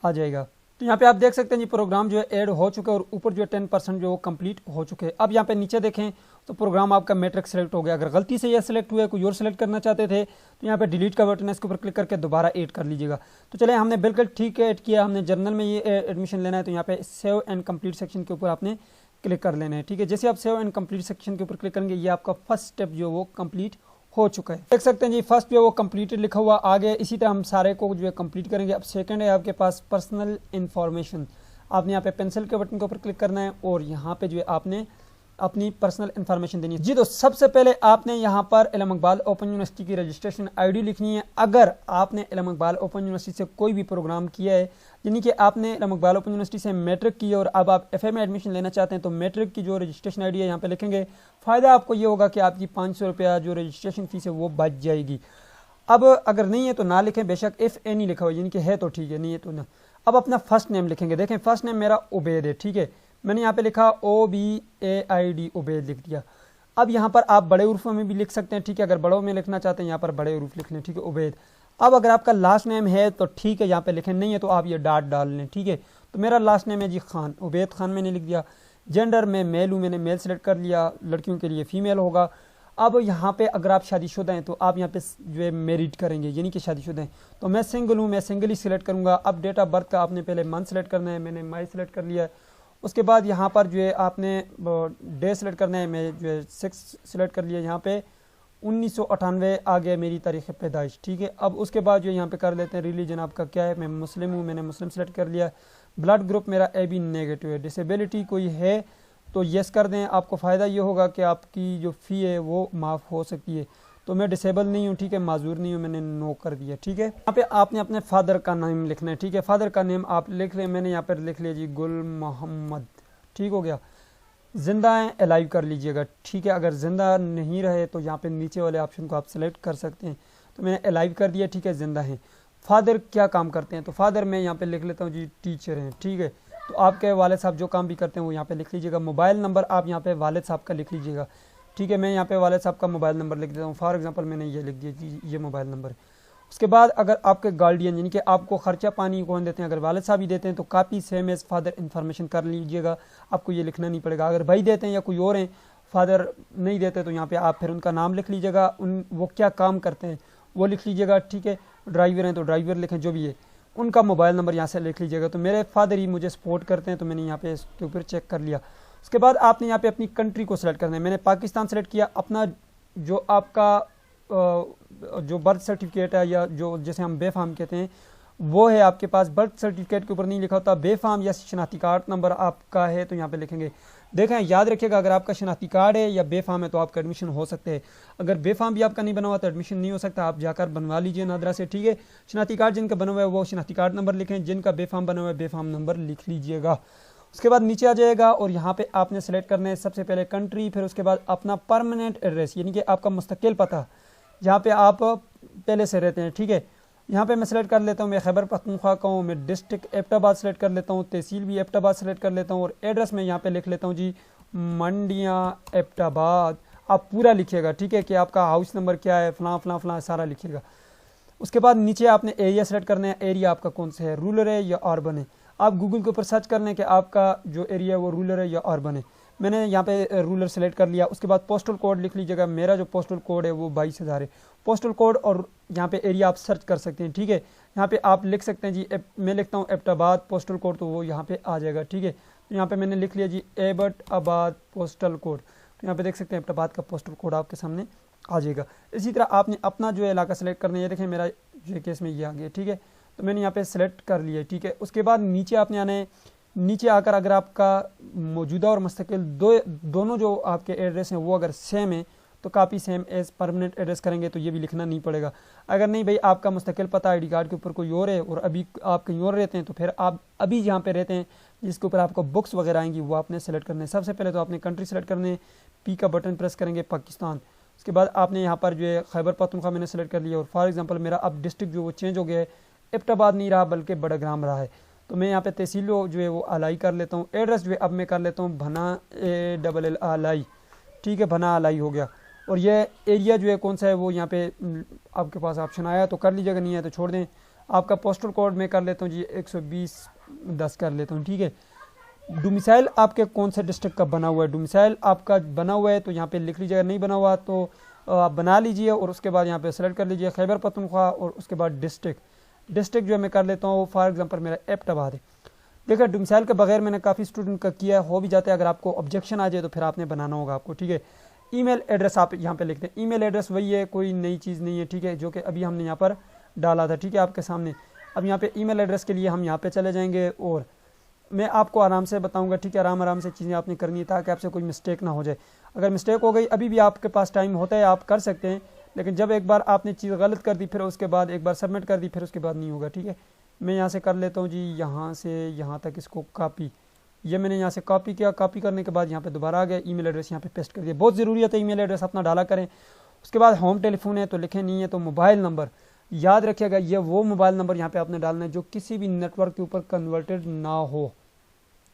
S1: आ जाएगा। तो यहाँ पे आप देख सकते हैं जी प्रोग्राम जो है ऐड हो चुका है और ऊपर जो है 10% जो कंप्लीट हो चुके हैं। अब यहाँ पे नीचे देखें तो प्रोग्राम आपका मैट्रिक सेलेक्ट हो गया। अगर गलती से यह सिलेक्ट हुआ है, कोई और सेलेक्ट करना चाहते थे तो यहाँ पे डिलीट का बटन है, इसके ऊपर क्लिक करके दोबारा ऐड कर लीजिएगा। तो चले हमने बिल्कुल ठीक ऐड किया, हमने जर्नल में ये एडमिशन लेना है तो यहाँ पे सेव एंड कंप्लीट सेक्शन के ऊपर आपने क्लिक कर लेना है। ठीक है, जैसे आप सेव एंड कंप्लीट सेक्शन के ऊपर क्लिक करेंगे ये आपका फर्स्ट स्टेप जो वो कंप्लीट हो चुका है। देख सकते हैं जी फर्स्ट जो है वो कंप्लीटेड लिखा हुआ आ गया। इसी तरह हम सारे को जो है कंप्लीट करेंगे। अब सेकंड है आपके पास पर्सनल इन्फॉर्मेशन। आपने यहाँ पे पेंसिल के बटन के ऊपर क्लिक करना है और यहाँ पे जो है आपने अपनी पर्सनल इन्फॉर्मेशन देनी है जी। तो सबसे पहले आपने यहाँ पर इल्म इकबाल ओपन यूनिवर्सिटी की रजिस्ट्रेशन आईडी लिखनी है। अगर आपने इल्म इकबाल ओपन यूनिवर्सिटी से कोई भी प्रोग्राम किया है, यानी कि आपने इल्म इकबाल ओपन यूनिवर्सिटी से मैट्रिक की और अब आप एफए में एडमिशन लेना चाहते हैं, तो मैट्रिक की जो रजिस्ट्रेशन आईडी है यहाँ पे लिखेंगे। फ़ायदा आपको ये होगा कि आपकी 500 रुपया जो रजिस्ट्रेशन फीस है वो बच जाएगी। अब अगर नहीं है तो ना लिखें, बेशक इफ़ ए नहीं लिखा हुआ, यानी कि है तो ठीक है, नहीं है तो ना। अब अपना फर्स्ट नेम लिखेंगे। देखें फर्स्ट नेम मेरा उबैद है। ठीक है, मैंने यहाँ पे लिखा OBAID उबैद लिख दिया। अब यहाँ पर आप बड़े उर्फ़ों में भी लिख सकते हैं। ठीक है, अगर बड़ों में लिखना चाहते हैं यहाँ पर बड़े उर्फ़ लिख लें। ठीक है, उबैद। अब अगर आपका लास्ट नेम है तो ठीक है, यहाँ पे लिखें, नहीं है तो आप ये डॉट डाल लें। ठीक है, तो मेरा लास्ट नेम है जी खान, उबैद खान मैंने लिख दिया। जेंडर में मेल हूँ, मैंने मेल सेलेक्ट कर लिया, लड़कियों के लिए फ़ीमेल होगा। अब यहाँ पे अगर आप शादीशुदा हैं तो आप यहाँ पे जो है मैरिड करेंगे, यानी कि शादीशुदा हैं। तो मैं सिंगल हूँ, मैं सिंगल ही सिलेक्ट करूँगा। अब डेट ऑफ बर्थ का आपने पहले मंथ सेलेक्ट करना है, मैंने मई सेलेक्ट कर लिया है। उसके बाद यहाँ पर जो है आपने डे सेलेक्ट करना है, मैं जो है 6 सेलेक्ट कर लिया। यहाँ पे 1998 आ गया मेरी तारीख़ पैदाइश। ठीक है, अब उसके बाद जो यहाँ पे कर लेते हैं रिलीजन आपका क्या है, मैं मुस्लिम हूँ, मैंने मुस्लिम सेलेक्ट कर लिया। ब्लड ग्रुप मेरा AB नेगेटिव है। डिसेबिलिटी कोई है तो येस कर दें। आपको फ़ायदा ये होगा कि आपकी जो फ़ी है वो माफ़ हो सकती है। तो मैं डिसेबल नहीं हूँ, ठीक है, माजूर नहीं हूँ, मैंने नो कर दिया। ठीक है, यहाँ पे आपने अपने फादर का नाम लिखना है। ठीक है, फादर का नेम आप लिख लें, मैंने यहाँ पर लिख लिया जी गुल मोहम्मद। ठीक हो गया। ज़िंदा हैं अलाइव कर लीजिएगा। ठीक है, अगर ज़िंदा नहीं रहे तो यहाँ पे नीचे वाले ऑप्शन को आप सेलेक्ट कर सकते हैं। तो मैंने अलाइव कर दिया। ठीक है, ज़िंदा हैं। फादर क्या काम करते हैं, तो फादर मैं यहाँ पे लिख लेता हूँ जी टीचर हैं। ठीक है, तो आपके वालिद साहब जो काम भी करते हैं वो यहाँ पे लिख लीजिएगा। मोबाइल नंबर आप यहाँ पे वालिद साहब का लिख लीजिएगा। ठीक है, मैं यहाँ पे वालिद साहब का मोबाइल नंबर लिख देता हूँ। फॉर एग्जांपल मैंने ये लिख दिया जी, ये मोबाइल नंबर है। उसके बाद अगर आपके गार्डियन यानी कि आपको खर्चा पानी कौन देते हैं, अगर वालिद साहब ही देते हैं तो copy same as father information कर लीजिएगा, आपको ये लिखना नहीं पड़ेगा। अगर भाई देते हैं या कोई और हैं, फादर नहीं देते, तो यहाँ पे आप फिर उनका नाम लिख लीजिएगा, वो क्या काम करते हैं वो लिख लीजिएगा। ठीक है, ड्राइवर हैं तो ड्राइवर लिखें, जो भी है। उनका मोबाइल नंबर यहाँ से लिख लीजिएगा। तो मेरे फादर ही मुझे सपोर्ट करते हैं, तो मैंने यहाँ पे इसके ऊपर चेक कर लिया। उसके बाद आपने यहाँ पे अपनी कंट्री को सिलेक्ट करना है। मैंने पाकिस्तान सेलेक्ट किया। अपना जो आपका जो बर्थ सर्टिफिकेट है या जो जैसे हम बेफाम कहते हैं वो है आपके पास, बर्थ सर्टिफिकेट के ऊपर नहीं लिखा होता। बेफाम या शनाख्ती कार्ड नंबर आपका है तो यहाँ पे लिखेंगे। देखें, याद रखिएगा, अगर आपका शनाख्ती कार्ड है या बेफाम है तो आपका एडमिशन हो सकते हैं। अगर बेफाम भी आपका नहीं बना हुआ तो एडमिशन नहीं हो सकता। आप जाकर बनवा लीजिए नादरा से। ठीक है, शनाख्ती कार्ड जिनका बना हुआ है वो शनाख्ती कार्ड नंबर लिखें, जिनका बेफाम बना हुआ है बेफाम नंबर लिख लीजिएगा। उसके बाद नीचे आ जाएगा और यहाँ पे आपने सेलेक्ट करना है सबसे पहले कंट्री, फिर उसके बाद अपना परमानेंट एड्रेस यानी कि आपका मुस्तकिल पता जहाँ पे आप पहले से रहते हैं। ठीक है, यहाँ पे मैं सेलेक्ट कर लेता हूँ, मैं खैबर पख्तूनख्वा का हूँ, मैं डिस्ट्रिक्ट एबटाबाद सेलेक्ट कर लेता हूँ, तहसील भी एबटाबाद सेलेक्ट कर लेता हूँ और एड्रेस में यहाँ पे लिख लेता हूँ जी मंडियाँ एबटाबाद। आप पूरा लिखिएगा। ठीक है, कि आपका हाउस नंबर क्या है, फलां फलां फलां सारा लिखिएगा। उसके बाद नीचे आपने एरिया सेलेक्ट करना है, एरिया आपका कौन सा है, रूरल है या अर्बन है। आप गूगल के ऊपर सर्च कर लें कि आपका जो एरिया है वो रूरल है या अर्बन है। मैंने यहाँ पे रूरल सेलेक्ट कर लिया। उसके बाद पोस्टल कोड लिख लीजिएगा। मेरा जो पोस्टल कोड है वो 22,000 है। पोस्टल कोड और यहाँ पे एरिया आप सर्च कर सकते हैं। ठीक है, यहाँ पे आप लिख सकते हैं जी मैं लिखता हूँ एबटाबाद पोस्टल कोड, तो वो यहाँ पे आ जाएगा। ठीक है, तो यहाँ पे मैंने लिख लिया जी एबटाबाद पोस्टल कोड। तो यहाँ पे देख सकते हैं एबटाबाद का पोस्टल कोड आपके सामने आ जाएगा। इसी तरह आपने अपना जो है इलाका सेलेक्ट करना है। ये देखें मेरा जो केस में ये आ गया। ठीक है, तो मैंने यहाँ पे सेलेक्ट कर लिया। ठीक है, उसके बाद नीचे आपने आना है। नीचे आकर अगर आपका मौजूदा और मुस्तकिल दोनों जो आपके एड्रेस हैं वो अगर सेम है तो copy same as permanent address करेंगे तो ये भी लिखना नहीं पड़ेगा। अगर नहीं भाई आपका मुस्तकिल पता आईडी कार्ड के ऊपर कोई और है और अभी आप कहीं और रहते हैं तो फिर आप अभी जहाँ पे रहते हैं जिसके ऊपर आपको बुक्स वगैरह आएंगी वो आपने सेलेक्ट करने हैं। सबसे पहले तो आपने कंट्री सेलेक्ट करने है, पी का बटन प्रेस करेंगे पाकिस्तान। उसके बाद आपने यहाँ पर जो है खैबर पख्तूनख्वा मैंने सेलेक्ट कर लिया और फॉर एग्जाम्पल मेरा अब डिस्ट्रिक्ट जो वो चेंज हो गया है, एबटाबाद नहीं रहा बल्कि बड़ग्राम रहा है। तो मैं यहाँ पे तहसील जो है वो आलाई कर लेता हूँ। एड्रेस जो है अब मैं कर लेता हूँ भना ALL आलाई। ठीक है, भना आलाई हो गया। और ये एरिया जो है कौन सा है वो यहाँ पे आपके पास ऑप्शन आया तो कर लीजिएगा, नहीं है तो छोड़ दें। आपका पोस्टल कोड मैं कर लेता हूँ जी 120-10 कर लेता हूँ। ठीक है, डोमिसाइल आपके कौन से डिस्ट्रिक्ट का बना हुआ है, डोमिसाइल आपका बना हुआ है तो यहाँ पे लिख लीजिएगा, नहीं बना हुआ तो आप बना लीजिए और उसके बाद यहाँ पे सेलेक्ट कर लीजिए खैबर पख्तूनख्वा और उसके बाद डिस्ट्रिक्ट जो मैं कर लेता हूँ फॉर एग्जांपल मेरा एबटाबाद है। देखिए डोमिसाइल के बगैर मैंने काफ़ी स्टूडेंट का किया हो भी जाता है, अगर आपको ऑब्जेक्शन आ जाए तो फिर आपने बनाना होगा आपको, ठीक है। ईमेल एड्रेस आप यहाँ पे लिखते हैं, ईमेल एड्रेस वही है, कोई नई चीज़ नहीं है, ठीक है, जो कि अभी हमने यहाँ पर डाला था, ठीक है, आपके सामने। अब यहाँ पे ईमेल एड्रेस के लिए हम यहाँ पे चले जाएंगे और मैं आपको आराम से बताऊंगा, ठीक है, आराम से चीज़ें आपने करनी है ताकि आपसे कोई मिस्टेक ना हो जाए। अगर मिस्टेक हो गई, अभी भी आपके पास टाइम होता है, आप कर सकते हैं, लेकिन जब एक बार आपने चीज़ गलत कर दी फिर उसके बाद एक बार सबमिट कर दी फिर उसके बाद नहीं होगा, ठीक है। मैं यहाँ से कर लेता हूँ जी, यहाँ से यहाँ तक इसको कॉपी, ये मैंने यहाँ से कॉपी किया, कॉपी करने के बाद यहाँ पे दोबारा आ गया, ईमेल एड्रेस यहाँ पे पेस्ट कर दिया। बहुत ज़रूरी है ईमेल एड्रेस अपना डाला करें। उसके बाद होम टेलीफोन है तो लिखे, नहीं है तो मोबाइल नंबर याद रखिएगा, ये वो मोबाइल नंबर यहाँ पे आपने डालना है जो किसी भी नेटवर्क के ऊपर कन्वर्टेड ना हो।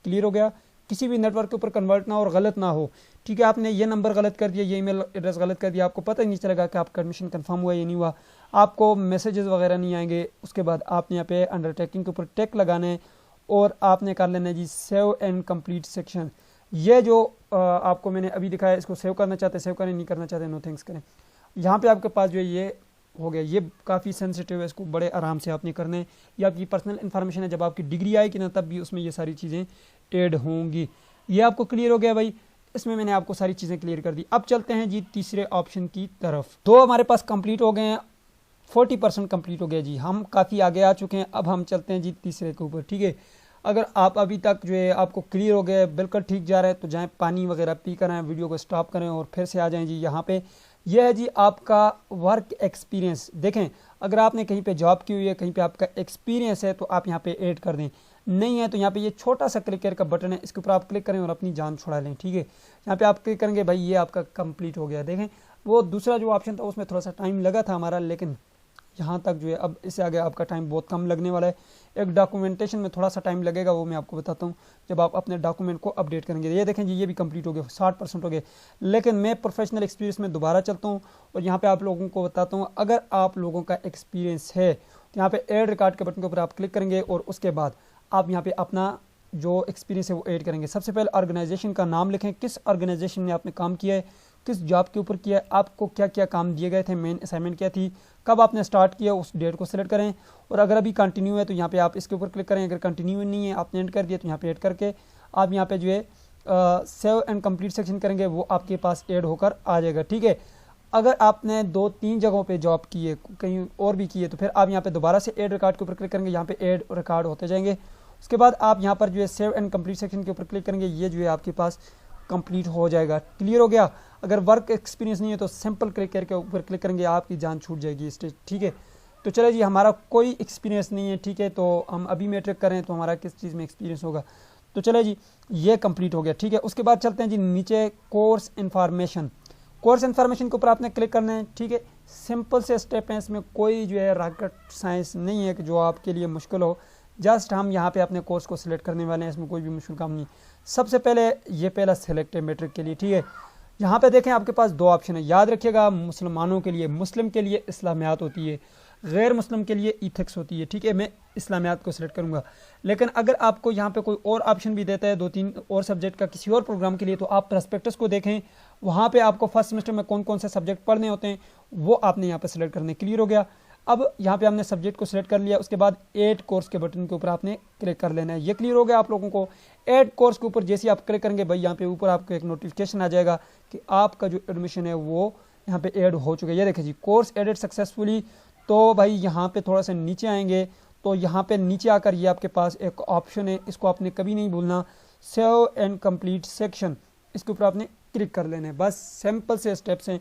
S1: क्लियर हो गया, किसी भी नेटवर्क के ऊपर कन्वर्ट ना हो और गलत ना हो, ठीक है। आपने ये नंबर गलत कर दिया, ये ईमेल एड्रेस गलत कर दिया, आपको पता ही नहीं चलेगा कि आपका एडमिशन कंफर्म हुआ या नहीं हुआ, आपको मैसेजेस वगैरह नहीं आएंगे। उसके बाद आपने यहाँ पे अंडरटेकिंग के ऊपर टेक लगाना है और आपने कर लेना है जी सेव एंड कंप्लीट सेक्शन। ये जो आपको मैंने अभी दिखाया, इसको सेव करना चाहते हैं सेव करें, नहीं करना चाहते नो थैंक्स करें। यहाँ पे आपके पास जो है ये हो गया, ये काफ़ी सेंसिटिव है, इसको बड़े आराम से आपने करना है। ये आपकी पर्सनल इन्फॉर्मेशन है, जब आपकी डिग्री आएगी ना तब भी उसमें ये सारी चीज़ें ऐड होंगी। ये आपको क्लियर हो गया भाई, इसमें मैंने आपको सारी चीज़ें क्लियर कर दी। अब चलते हैं जी तीसरे ऑप्शन की तरफ। तो हमारे पास कंप्लीट हो गए हैं, 40% कंप्लीट हो गया जी, हम काफ़ी आगे आ चुके हैं। अब हम चलते हैं जी तीसरे के ऊपर, ठीक है। अगर आप अभी तक जो है आपको क्लियर हो गया, बिल्कुल ठीक जा रहा है, तो जाएँ पानी वगैरह पी कर आएँ, वीडियो को स्टॉप करें और फिर से आ जाएँ जी यहाँ पे। यह है जी आपका वर्क एक्सपीरियंस। देखें अगर आपने कहीं पे जॉब की हुई है, कहीं पे आपका एक्सपीरियंस है तो आप यहाँ पे ऐड कर दें, नहीं है तो यहाँ पे ये छोटा सा क्लिक का बटन है, इसके ऊपर आप क्लिक करें और अपनी जान छुड़ा लें, ठीक है। यहाँ पे आप क्लिक करेंगे भाई, ये आपका कंप्लीट हो गया। देखें वो दूसरा जो ऑप्शन था उसमें थोड़ा सा टाइम लगा था हमारा, लेकिन यहाँ तक जो है अब इससे आगे आपका टाइम बहुत कम लगने वाला है। एक डॉक्यूमेंटेशन में थोड़ा सा टाइम लगेगा, वो मैं आपको बताता हूँ जब आप अपने डॉक्यूमेंट को अपडेट करेंगे। ये देखें जी ये भी कंप्लीट हो गया, 60% हो गए। लेकिन मैं प्रोफेशनल एक्सपीरियंस में दोबारा चलता हूँ और यहाँ पे आप लोगों को बताता हूँ, अगर आप लोगों का एक्सपीरियंस है तो यहाँ पे ऐड रिकॉर्ड के बटन के ऊपर आप क्लिक करेंगे और उसके बाद आप यहाँ पे अपना जो एक्सपीरियंस है वो ऐड करेंगे। सबसे पहले ऑर्गेनाइजेशन का नाम लिखें, किस ऑर्गेनाइजेशन में आपने काम किया है, किस जॉब के ऊपर किया है, आपको क्या क्या काम दिए गए थे, मेन असाइनमेंट क्या थी, कब आपने स्टार्ट किया, उस डेट को सिलेक्ट करें। और अगर अभी कंटिन्यू है तो यहाँ पे आप इसके ऊपर क्लिक करें, अगर कंटिन्यू नहीं है आपने ऐड कर दिया तो यहाँ पे ऐड करके आप यहाँ पे जो है सेव एंड कंप्लीट सेक्शन करेंगे, वो आपके पास ऐड होकर आ जाएगा, ठीक है। अगर आपने 2-3 जगहों पे जॉब की है, कहीं और भी की है, तो फिर आप यहाँ पे दोबारा से ऐड रिकॉर्ड के ऊपर क्लिक करेंगे, यहाँ पे ऐड रिकॉर्ड होते जाएंगे। उसके बाद आप यहाँ पर जो है सेव एंड कंप्लीट सेक्शन के ऊपर क्लिक करेंगे, ये जो है आपके पास कंप्लीट हो जाएगा। क्लियर हो गया। अगर वर्क एक्सपीरियंस नहीं है तो सिंपल क्लिक करके ऊपर क्लिक करेंगे, आपकी जान छूट जाएगी स्टेज, ठीक है। तो चले जी हमारा कोई एक्सपीरियंस नहीं है, ठीक है, तो हम अभी मैट्रिक करें तो हमारा किस चीज़ में एक्सपीरियंस होगा। तो चले जी ये कंप्लीट हो गया, ठीक है। उसके बाद चलते हैं जी नीचे कोर्स इन्फॉर्मेशन। कोर्स इन्फॉर्मेशन के ऊपर आपने क्लिक करना है, ठीक है। सिंपल से स्टेप हैं, इसमें कोई जो है रॉकेट साइंस नहीं है कि जो आपके लिए मुश्किल हो। जस्ट हम यहाँ पे अपने कोर्स को सिलेक्ट करने वाले हैं, इसमें कोई भी मुश्किल काम नहीं। सबसे पहले ये पहला सिलेक्ट है मैट्रिक के लिए, ठीक है। यहाँ पे देखें आपके पास 2 ऑप्शन है, याद रखिएगा। मुसलमानों के लिए, मुस्लिम के लिए इस्लामियात होती है, गैर मुस्लिम के लिए इथिक्स होती है, ठीक है। मैं इस्लामियात को सिलेक्ट करूँगा, लेकिन अगर आपको यहाँ पे कोई और ऑप्शन भी देता है 2-3 और सब्जेक्ट का किसी और प्रोग्राम के लिए, तो आप प्रस्पेक्टस को देखें, वहाँ पे आपको फर्स्ट सेमेस्टर में कौन कौन से सब्जेक्ट पढ़ने होते हैं वो आपने यहाँ पे सिलेक्ट करने। क्लियर हो गया। अब यहाँ पे हमने सब्जेक्ट को सिलेक्ट कर लिया, उसके बाद ऐड कोर्स के बटन के ऊपर आपने क्लिक कर लेना है। ये क्लियर हो गया आप लोगों को। ऐड कोर्स के ऊपर जैसे आप क्लिक करेंगे भाई, यहाँ पे ऊपर आपको एक नोटिफिकेशन आ जाएगा कि आपका जो एडमिशन है वो यहाँ पे ऐड हो चुका है। ये देखिए जी कोर्स एडेड सक्सेसफुली। तो भाई यहाँ पे थोड़ा सा नीचे आएंगे तो यहाँ पे नीचे आकर ये आपके पास एक ऑप्शन है, इसको आपने कभी नहीं भूलना, सेव एंड कंप्लीट सेक्शन। इसके ऊपर आपने क्लिक कर लेना है। बस सिंपल से स्टेप्स हैं,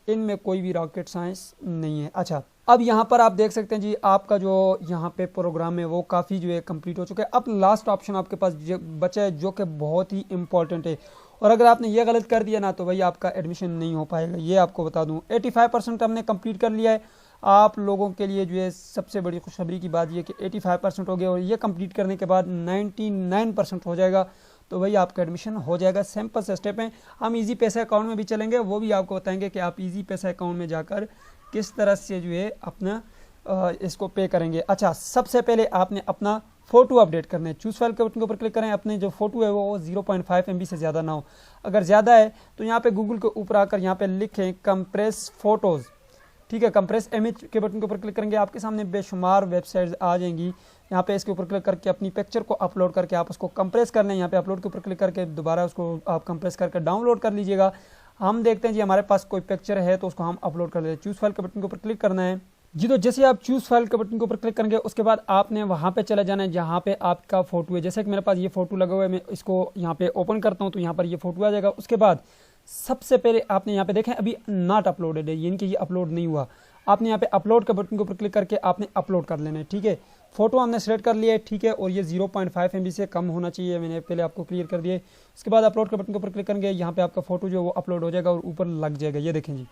S1: इनमें कोई भी रॉकेट साइंस नहीं है। अच्छा, अब यहाँ पर आप देख सकते हैं जी आपका जो यहाँ पे प्रोग्राम है वो काफ़ी जो है कंप्लीट हो चुका है। अब लास्ट ऑप्शन आपके पास बचा है जो कि बहुत ही इंपॉर्टेंट है, और अगर आपने ये गलत कर दिया ना तो भाई आपका एडमिशन नहीं हो पाएगा। ये आपको बता दूँ 85% हमने कंप्लीट कर लिया है। आप लोगों के लिए जो है सबसे बड़ी खुशखबरी की बात यह कि 85% हो गया, और ये कंप्लीट करने के बाद 99% हो जाएगा, तो भाई आपका एडमिशन हो जाएगा। सिंपल से स्टेप हैं। हम इजी पैसा अकाउंट में भी चलेंगे, वो भी आपको बताएंगे कि आप इजी पैसा अकाउंट में जाकर किस तरह से जो है अपना इसको पे करेंगे। अच्छा, सबसे पहले आपने अपना फ़ोटो अपडेट करना है। चूज़ फाइल के बटन के ऊपर क्लिक करें। अपने जो फोटो है वो 0.5 MB से ज़्यादा ना हो, अगर ज़्यादा है तो यहाँ पे गूगल के ऊपर आकर यहाँ पे लिखें कंप्रेस फ़ोटोज़, ठीक है। कंप्रेस इमेज के बटन के ऊपर क्लिक करेंगे, आपके सामने बेशुमार वेबसाइट्स आ जाएंगी। यहाँ पे इसके ऊपर क्लिक करके अपनी पिक्चर को अपलोड करके आप उसको कंप्रेस कर लें। यहाँ पे अपलोड के ऊपर क्लिक करके दोबारा उसको आप कंप्रेस करके डाउनलोड कर लीजिएगा। हम देखते हैं जी हमारे पास कोई पिक्चर है तो उसको हम अपलोड कर लेते हैं। चूज फाइल के बटन के ऊपर क्लिक करना है जी। तो जैसे आप चूज फाइल के बटन के ऊपर क्लिक करेंगे उसके बाद आपने वहाँ पे चले जाना है जहाँ पे आपका फोटो है। जैसे कि मेरे पास ये फोटो लगा हुआ है, मैं इसको यहाँ पे ओपन करता हूँ तो यहाँ पर ये फोटो आ जाएगा। उसके बाद सबसे पहले आपने यहाँ पे देखें अभी नॉट अपलोडेड है, यानी कि ये अपलोड नहीं हुआ। आपने यहाँ पे अपलोड के बटन के ऊपर क्लिक करके आपने अपलोड कर लेना है, ठीक है। फोटो हमने सेलेक्ट कर लिया है, ठीक है, और ये 0.5 MB से कम होना चाहिए, मैंने पहले आपको क्लियर कर दिया है। उसके बाद अपलोड के बटन के ऊपर क्लिक करेंगे, यहाँ पे आपका फोटो जो है वो अपलोड हो जाएगा और ऊपर लग जाएगा। ये देखें जी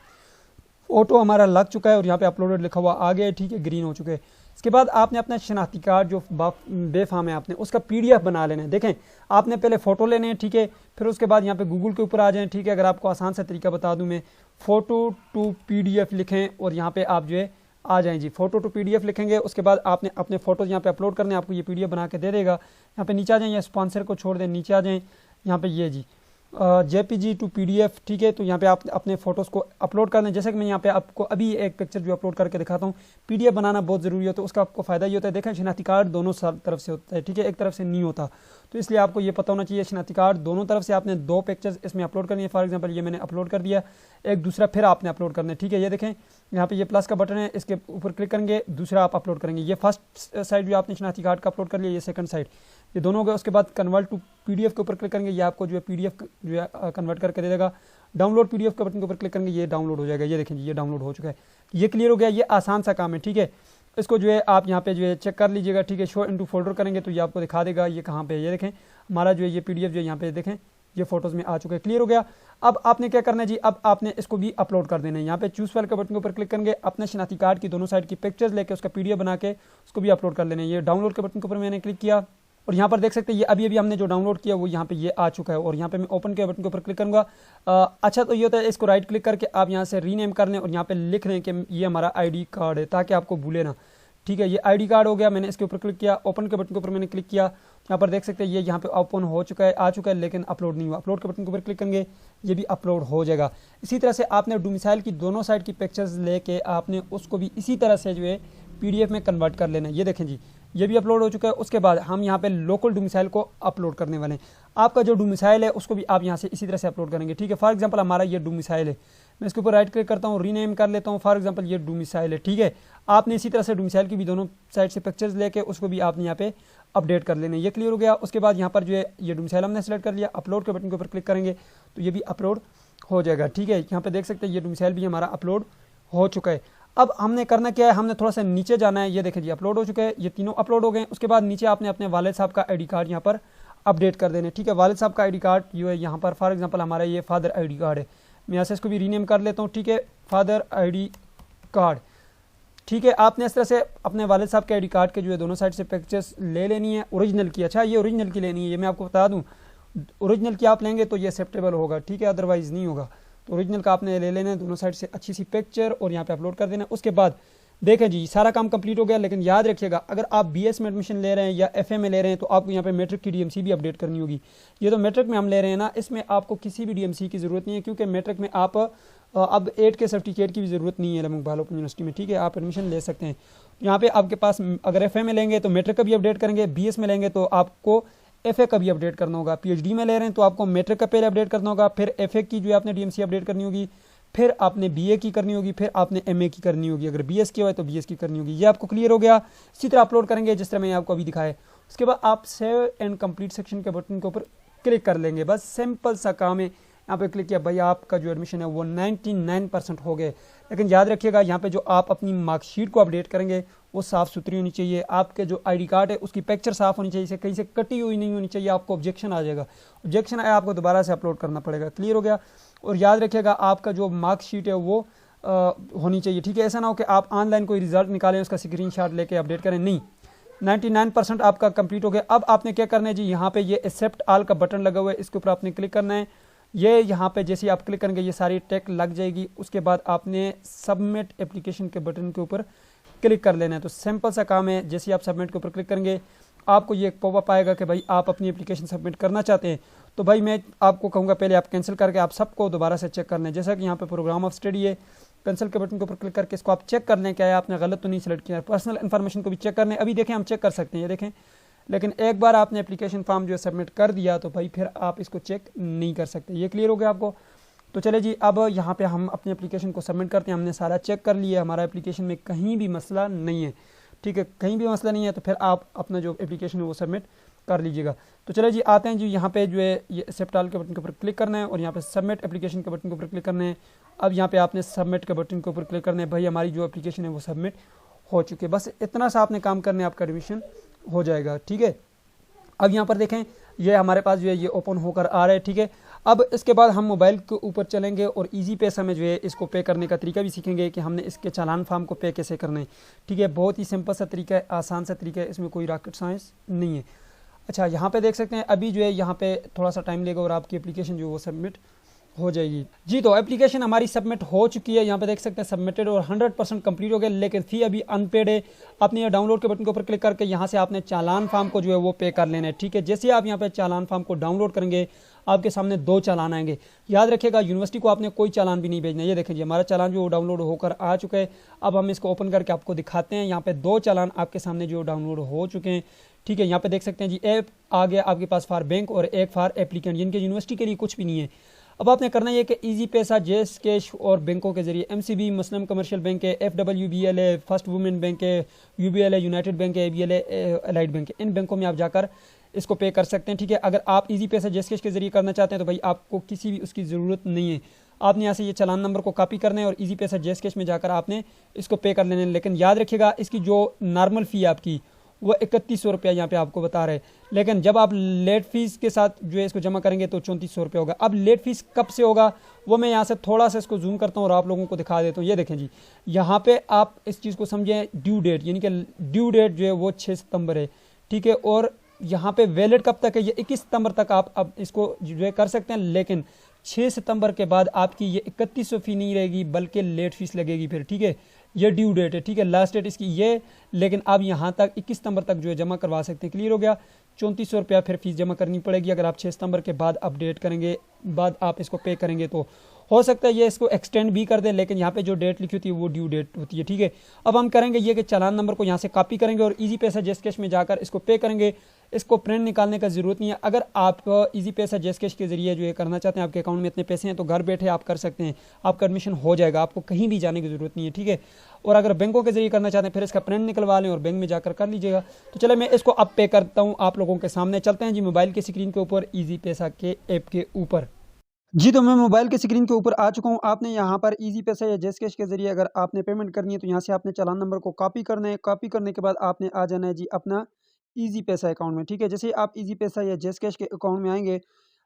S1: फोटो हमारा लग चुका है और यहाँ पे अपलोडेड लिखा हुआ आ गया है, ठीक है, ग्रीन हो चुके हैं। इसके बाद आपने अपना शनाख्ती कार्ड जो बेफाम है आपने उसका PDF बना लेना है। देखें आपने पहले फोटो लेने हैं, ठीक है, फिर उसके बाद यहाँ पे गूगल के ऊपर आ जाएं, ठीक है। अगर आपको आसान सा तरीका बता दूं मैं, फोटो टू PDF लिखें और यहाँ पे आप जो है आ जाएं जी, फोटो टू PDF लिखेंगे। उसके बाद आपने अपने फोटोज यहाँ पे अपलोड करने, आपको ये PDF बना के दे देगा। यहाँ पे नीचे आ जाएं या स्पॉन्सर को छोड़ दें, नीचे आ जाएं, यहाँ पे ये जी JPG टू PDF, ठीक है। तो यहाँ पे आप अपने फोटोज़ को अपलोड कर लें। जैसे कि मैं यहाँ पे आपको अभी एक पिक्चर जो अपलोड करके दिखाता हूँ। PDF बनाना बहुत ज़रूरी होता है, उसका आपको फ़ायदा ये होता है, देखें शनाख्ती कार्ड दोनों तरफ से होता है, ठीक है, एक तरफ से नहीं होता, तो इसलिए आपको ये पता होना चाहिए शनाख्ती कार्ड दोनों तरफ से आपने 2 पिक्चर्स इसमें अपलोड करनी है। फॉर एग्जांपल ये मैंने अपलोड कर दिया, एक दूसरा फिर आपने अपलोड करना है, ठीक है। ये देखें यहाँ पे ये प्लस का बटन है, इसके ऊपर क्लिक करेंगे, दूसरा आप अपलोड करेंगे। ये फर्स्ट साइड जो आपने शनाख्ती कार्ड का अपलोड कर लिया, ये सेकंड साइड, ये दोनों हो गए। उसके बाद कन्वर्ट टू PDF के ऊपर क्लिक करेंगे, ये आपको जो है PDF जो है कन्वर्ट करके दे देगा। डाउनलोड PDF के बटन के ऊपर क्लिक करेंगे, ये डाउनलोड हो जाएगा। ये देखें ये डाउनलोड हो चुका है, ये क्लियर हो गया। ये आसान सा काम है, ठीक है। इसको जो है आप यहाँ पे जो है चेक कर लीजिएगा, ठीक है। शो इनटू फोल्डर करेंगे तो ये आपको दिखा देगा ये कहाँ पे है। ये देखें हमारा जो है ये PDF जो है यहाँ पे देखें ये फोटोज़ में आ चुके हैं, क्लियर हो गया। अब आपने क्या करना है जी, अब आपने इसको भी अपलोड कर देना है। यहाँ पे चूज फाइल के बटन के ऊपर क्लिक करेंगे, अपने शनाख्ती कार्ड की दोनों साइड की पिक्चर्स लेके उसका PDF बना के उसको भी अपलोड कर लेना है। ये डाउनलोड के बटन के ऊपर मैंने क्लिक किया और यहाँ पर देख सकते हैं ये अभी हमने जो डाउनलोड किया वो यहाँ पे ये आ चुका है। और यहाँ पे मैं ओपन के बटन के ऊपर क्लिक करूँगा। अच्छा तो ये होता है, इसको राइट क्लिक करके आप यहाँ से रीनेम कर लें और यहाँ पे लिख लें कि ये हमारा ID कार्ड है, ताकि आपको भूले ना, ठीक है। ये ID कार्ड हो गया, मैंने इसके ऊपर क्लिक किया, ओपन के बटन के ऊपर मैंने क्लिक किया, यहाँ पर देख सकते हैं ये यहाँ पे ओपन हो चुका है, आ चुका है, लेकिन अपलोड नहीं हुआ। अपलोड के बटन के ऊपर क्लिक करेंगे, ये भी अपलोड हो जाएगा। इसी तरह से आपने डोमिसाइल की दोनों साइड की पिक्चर्स लेके आपने उसको भी इसी तरह से जो है PDF में कन्वर्ट कर लेना है। ये देखें जी ये भी अपलोड हो चुका है। उसके बाद हम यहाँ पे लोकल डोमिसाइल को अपलोड करने वाले हैं। आपका जो डोमिसाइल है उसको भी आप यहाँ से इसी तरह से अपलोड करेंगे, ठीक है। फॉर एग्जांपल हमारा ये डोमिसाइल है, मैं इसके ऊपर राइट क्लिक करता हूँ, रीनेम कर लेता हूँ। फॉर एग्जांपल ये डोमिसाइल है, ठीक है। आपने इसी तरह से डोमिसाइल की भी दोनों साइड से पिक्चर्स लेके उसको भी आपने यहाँ पे अपडेट कर लेना है। ये क्लियर हो गया। उसके बाद यहाँ पर जो है ये डोमिसाइल हमने सेलेक्ट कर लिया, अपलोड के बटन के ऊपर क्लिक करेंगे तो ये भी अपलोड हो जाएगा, ठीक है। यहाँ पे देख सकते हैं ये डोमिसाइल भी हमारा अपलोड हो चुका है। अब हमने करना क्या है, हमने थोड़ा सा नीचे जाना है। ये देखिए जी अपलोड हो चुके हैं, ये तीनों अपलोड हो गए। उसके बाद नीचे आपने अपने वालिद साहब का ID कार्ड यहाँ पर अपडेट कर देना है, ठीक है। वालिद साहब का ID कार्ड जो है यहाँ पर फॉर एग्जांपल हमारा ये फादर ID कार्ड है, मैं यहाँ से इसको भी रीनेम कर लेता हूँ, ठीक है, फादर ID कार्ड, ठीक है। आपने इस तरह से अपने वालिद साहब के ID कार्ड के जो है दोनों साइड से पिक्चर्स ले लेनी है, ओरिजिनल की। अच्छा ये ओरिजिनल की लेनी है, ये मैं आपको बता दूँ, ओरिजिनल की आप लेंगे तो ये एक्सेप्टेबल होगा, ठीक है, अदरवाइज़ नहीं होगा। तो ओरिजिनल का आपने ले लेना है, दोनों साइड से अच्छी सी पिक्चर और यहाँ पे अपलोड कर देना। उसके बाद देखें जी सारा काम कंप्लीट हो गया। लेकिन याद रखिएगा अगर आप BS में एडमिशन ले रहे हैं या FA में ले रहे हैं तो आपको यहाँ पे मैट्रिक की DMC भी अपडेट करनी होगी। ये तो मैट्रिक में हम ले रहे हैं ना, इसमें आपको किसी भी DMC की ज़रूरत नहीं है, क्योंकि मैट्रिक में आप अब 8 के सर्टिफिकेट की भी ज़रूरत नहीं है इलाहाबाद इकबाल ओपन यूनिवर्सिटी में, ठीक है, आप एडमिशन ले सकते हैं। यहाँ पे आपके पास अगर FA में लेंगे तो मैट्रिक का भी अपडेट करेंगे, BS में लेंगे तो आपको FA का भी अपडेट करना होगा, PhD में ले रहे हैं तो आपको मैट्रिक का पहले अपडेट करना होगा, फिर FA की जो है आपने DMC अपडेट करनी होगी, फिर आपने BA की करनी होगी, फिर आपने MA की करनी होगी, अगर BS की हो तो BS की करनी होगी। ये आपको क्लियर हो गया। इसी तरह अपलोड करेंगे जिस तरह मैंने आपको अभी दिखाया। उसके बाद आप सेव एंड कंप्लीट सेक्शन के बटन के ऊपर क्लिक कर लेंगे, बस सिंपल सा काम है। यहाँ पे क्लिक किया, भाई आपका जो एडमिशन है वो 99% हो गए। लेकिन याद रखिएगा यहाँ पे जो आप अपनी मार्कशीट को अपडेट करेंगे वो साफ़ सुथरी होनी चाहिए। आपके जो ID कार्ड है उसकी पिक्चर साफ़ होनी चाहिए, कहीं से कटी हुई नहीं होनी चाहिए, आपको ऑब्जेक्शन आ जाएगा, ऑब्जेक्शन आया आपको दोबारा से अपलोड करना पड़ेगा। क्लियर हो गया। और याद रखिएगा आपका जो मार्कशीट है वो होनी चाहिए, ठीक है। ऐसा ना हो कि आप ऑनलाइन कोई रिजल्ट निकालें उसका स्क्रीनशॉट लेके अपडेट करें, नहीं। 99% आपका कंप्लीट हो गया। अब आपने क्या करना है जी, यहाँ पे ये एक्सेप्ट ऑल का बटन लगा हुआ है, इसके ऊपर आपने क्लिक करना है। ये यहाँ पे जैसे आप क्लिक करेंगे ये सारी टेक लग जाएगी। उसके बाद आपने सबमिट एप्लीकेशन के बटन के ऊपर क्लिक कर लेना है। तो सिंपल सा काम है, जैसे आप सबमिट के ऊपर क्लिक करेंगे आपको ये एक पॉपअप आएगा कि भाई आप अपनी एप्लीकेशन सबमिट करना चाहते हैं। तो भाई मैं आपको कहूँगा पहले आप कैंसिल करके आप सबको दोबारा से चेक करना है। जैसा कि यहाँ पे प्रोग्राम ऑफ स्टडी है, कैंसिल के बटन के ऊपर क्लिक करके इसको आप चेक कर लें क्या है आपने गलत तो नहीं सेलेक्ट किया। पर्सनल इन्फॉर्मेशन को भी चेक कर लें। अभी देखें हम चेक कर सकते हैं, ये देखें, लेकिन एक बार आपने एप्लीकेशन फॉर्म जो है सबमिट कर दिया तो भाई फिर आप इसको चेक नहीं कर सकते। ये क्लियर हो गया आपको। तो चले जी, अब यहाँ पे हम अपने एप्लीकेशन को सबमिट करते हैं। हमने सारा चेक कर लिया, हमारा एप्लीकेशन में कहीं भी मसला नहीं है, ठीक है, कहीं भी मसला नहीं है। तो फिर आप अपना जो एप्लीकेशन है वो सबमिट कर लीजिएगा। तो चले जी, आते हैं जी, यहाँ पे जो है ये एक्सेप्ट ऑल के बटन के ऊपर क्लिक करना है और यहाँ पे सबमिट एप्लीकेशन के बटन के ऊपर क्लिक करना है। अब यहाँ पे आपने सबमिट के बटन के ऊपर क्लिक करना है। भाई हमारी जो एप्लीकेशन है वो सबमिट हो चुकी है। बस इतना सा आपने काम करने, आपका एडमिशन हो जाएगा, ठीक है। अब यहाँ पर देखें, ये हमारे पास जो है ये ओपन होकर आ रहा है, ठीक है। अब इसके बाद हम मोबाइल के ऊपर चलेंगे और इजी पैसा में जो है इसको पे करने का तरीका भी सीखेंगे कि हमने इसके चालान फार्म को पे कैसे करना है, ठीक है। बहुत ही सिंपल सा तरीका है, आसान सा तरीका है, इसमें कोई रॉकेट साइंस नहीं है। अच्छा, यहाँ पे देख सकते हैं अभी जो है यहाँ पे थोड़ा सा टाइम लेगा और आपकी एप्लीकेशन जो है वो सबमिट हो जाएगी जी। तो एप्लीकेशन हमारी सबमिट हो चुकी है, यहाँ पे देख सकते हैं सबमिटेड और 100% कंप्लीट हो गया, लेकिन फी अभी अनपेड है। आपने ये डाउनलोड के बटन के ऊपर क्लिक करके यहाँ से आपने चालान फार्म को जो है वो पे कर लेना है, ठीक है। जैसे आप यहाँ पे चालान फार्म को डाउनलोड करेंगे आपके सामने 2 चालान आएंगे। याद रखिएगा, यूनिवर्सिटी को आपने कोई चालान भी नहीं भेजना है। ये देखिए हमारा चालान जो डाउनलोड होकर आ चुका है। अब हम इसको ओपन करके आपको दिखाते हैं। यहाँ पे 2 चालान आपके सामने जो डाउनलोड हो चुके हैं, ठीक है। यहाँ पे देख सकते हैं जी, ऐप आ गया आपके पास फॉर बैंक और एक फॉर एप्लीकेंट, जिनके यूनिवर्सिटी के लिए कुछ भी नहीं है। अब आपने करना है कि इजी पैसा, जेस कैश और बैंकों के जरिए एमसीबी मुस्लिम कमर्शियल बैंक है, एफडब्ल्यूबीएल है, फर्स्ट वुमेन बैंक है, यूबीएल है, यूनाइटेड बैंक है, एबीएल है, एलाइड बैंक है, इन बैंकों में आप जाकर इसको पे कर सकते हैं, ठीक है। अगर आप इजी पैसा, जेस कैश के जरिए करना चाहते हैं तो भाई आपको किसी भी उसकी ज़रूरत नहीं है। आपने यहाँ से ये चालान नंबर को कॉपी करना है और इजी पैसा, जेस कैश में जाकर आपने इसको पे कर लेना है। लेकिन याद रखिएगा, इसकी जो नॉर्मल फ़ी है आपकी वो 3100 रुपया यहाँ पे आपको बता रहे हैं, लेकिन जब आप लेट फीस के साथ जो है इसको जमा करेंगे तो 3400 रुपया होगा। अब लेट फीस कब से होगा वो मैं यहाँ से थोड़ा सा इसको जूम करता हूँ और आप लोगों को दिखा देता हूँ। ये देखें जी, यहाँ पे आप इस चीज़ को समझें, ड्यू डेट, यानी कि ड्यू डेट जो है वो 6 सितंबर है, ठीक है। और यहाँ पे वैलिड कब तक है, ये 21 सितंबर तक आप अब इसको जो है कर सकते हैं, लेकिन 6 सितंबर के बाद आपकी ये 3100 फी नहीं रहेगी बल्कि लेट फीस लगेगी फिर, ठीक है। ये ड्यू डेट है, ठीक है, लास्ट डेट इसकी ये, लेकिन आप यहाँ तक 21 सितंबर तक जो है जमा करवा सकते हैं। क्लियर हो गया। 3400 रुपया फिर फीस जमा करनी पड़ेगी अगर आप 6 सितंबर के बाद अपडेट करेंगे, बाद आप इसको पे करेंगे तो हो सकता है ये इसको एक्सटेंड भी कर दे, लेकिन यहाँ पे जो डेट लिखी होती है वो ड्यू डेट होती है, ठीक है। अब हम करेंगे ये कि चालान नंबर को यहाँ से कॉपी करेंगे और इजी पैसा, जेस कैश में जाकर इसको पे करेंगे। इसको प्रिंट निकालने का जरूरत नहीं है। अगर आप इजी पैसा, जेस कैश के जरिए जो है करना चाहते हैं, आपके अकाउंट में इतने पैसे हैं तो घर बैठे आप कर सकते हैं, आपका एडमिशन हो जाएगा, आपको कहीं भी जाने की जरूरत नहीं है, ठीक है। और अगर बैंकों के जरिए करना चाहते हैं फिर इसका प्रिंट निकलवा लें और बैंक में जाकर कर लीजिएगा। तो चले मैं इसको अब पे करता हूँ आप लोगों के सामने। चलते हैं जी मोबाइल की स्क्रीन के ऊपर, इजी पैसा के ऐप के ऊपर जी। तो मैं मोबाइल के स्क्रीन के ऊपर आ चुका हूँ। आपने यहाँ पर इजी पैसा या जेस कैश के जरिए अगर आपने पेमेंट करनी है तो यहाँ से आपने चालान नंबर को कॉपी करना है। कॉपी करने के बाद आपने आ जाना है जी अपना इजी पैसा अकाउंट में, ठीक है। जैसे आप इजी पैसा या जेस कैश के अकाउंट में आएंगे,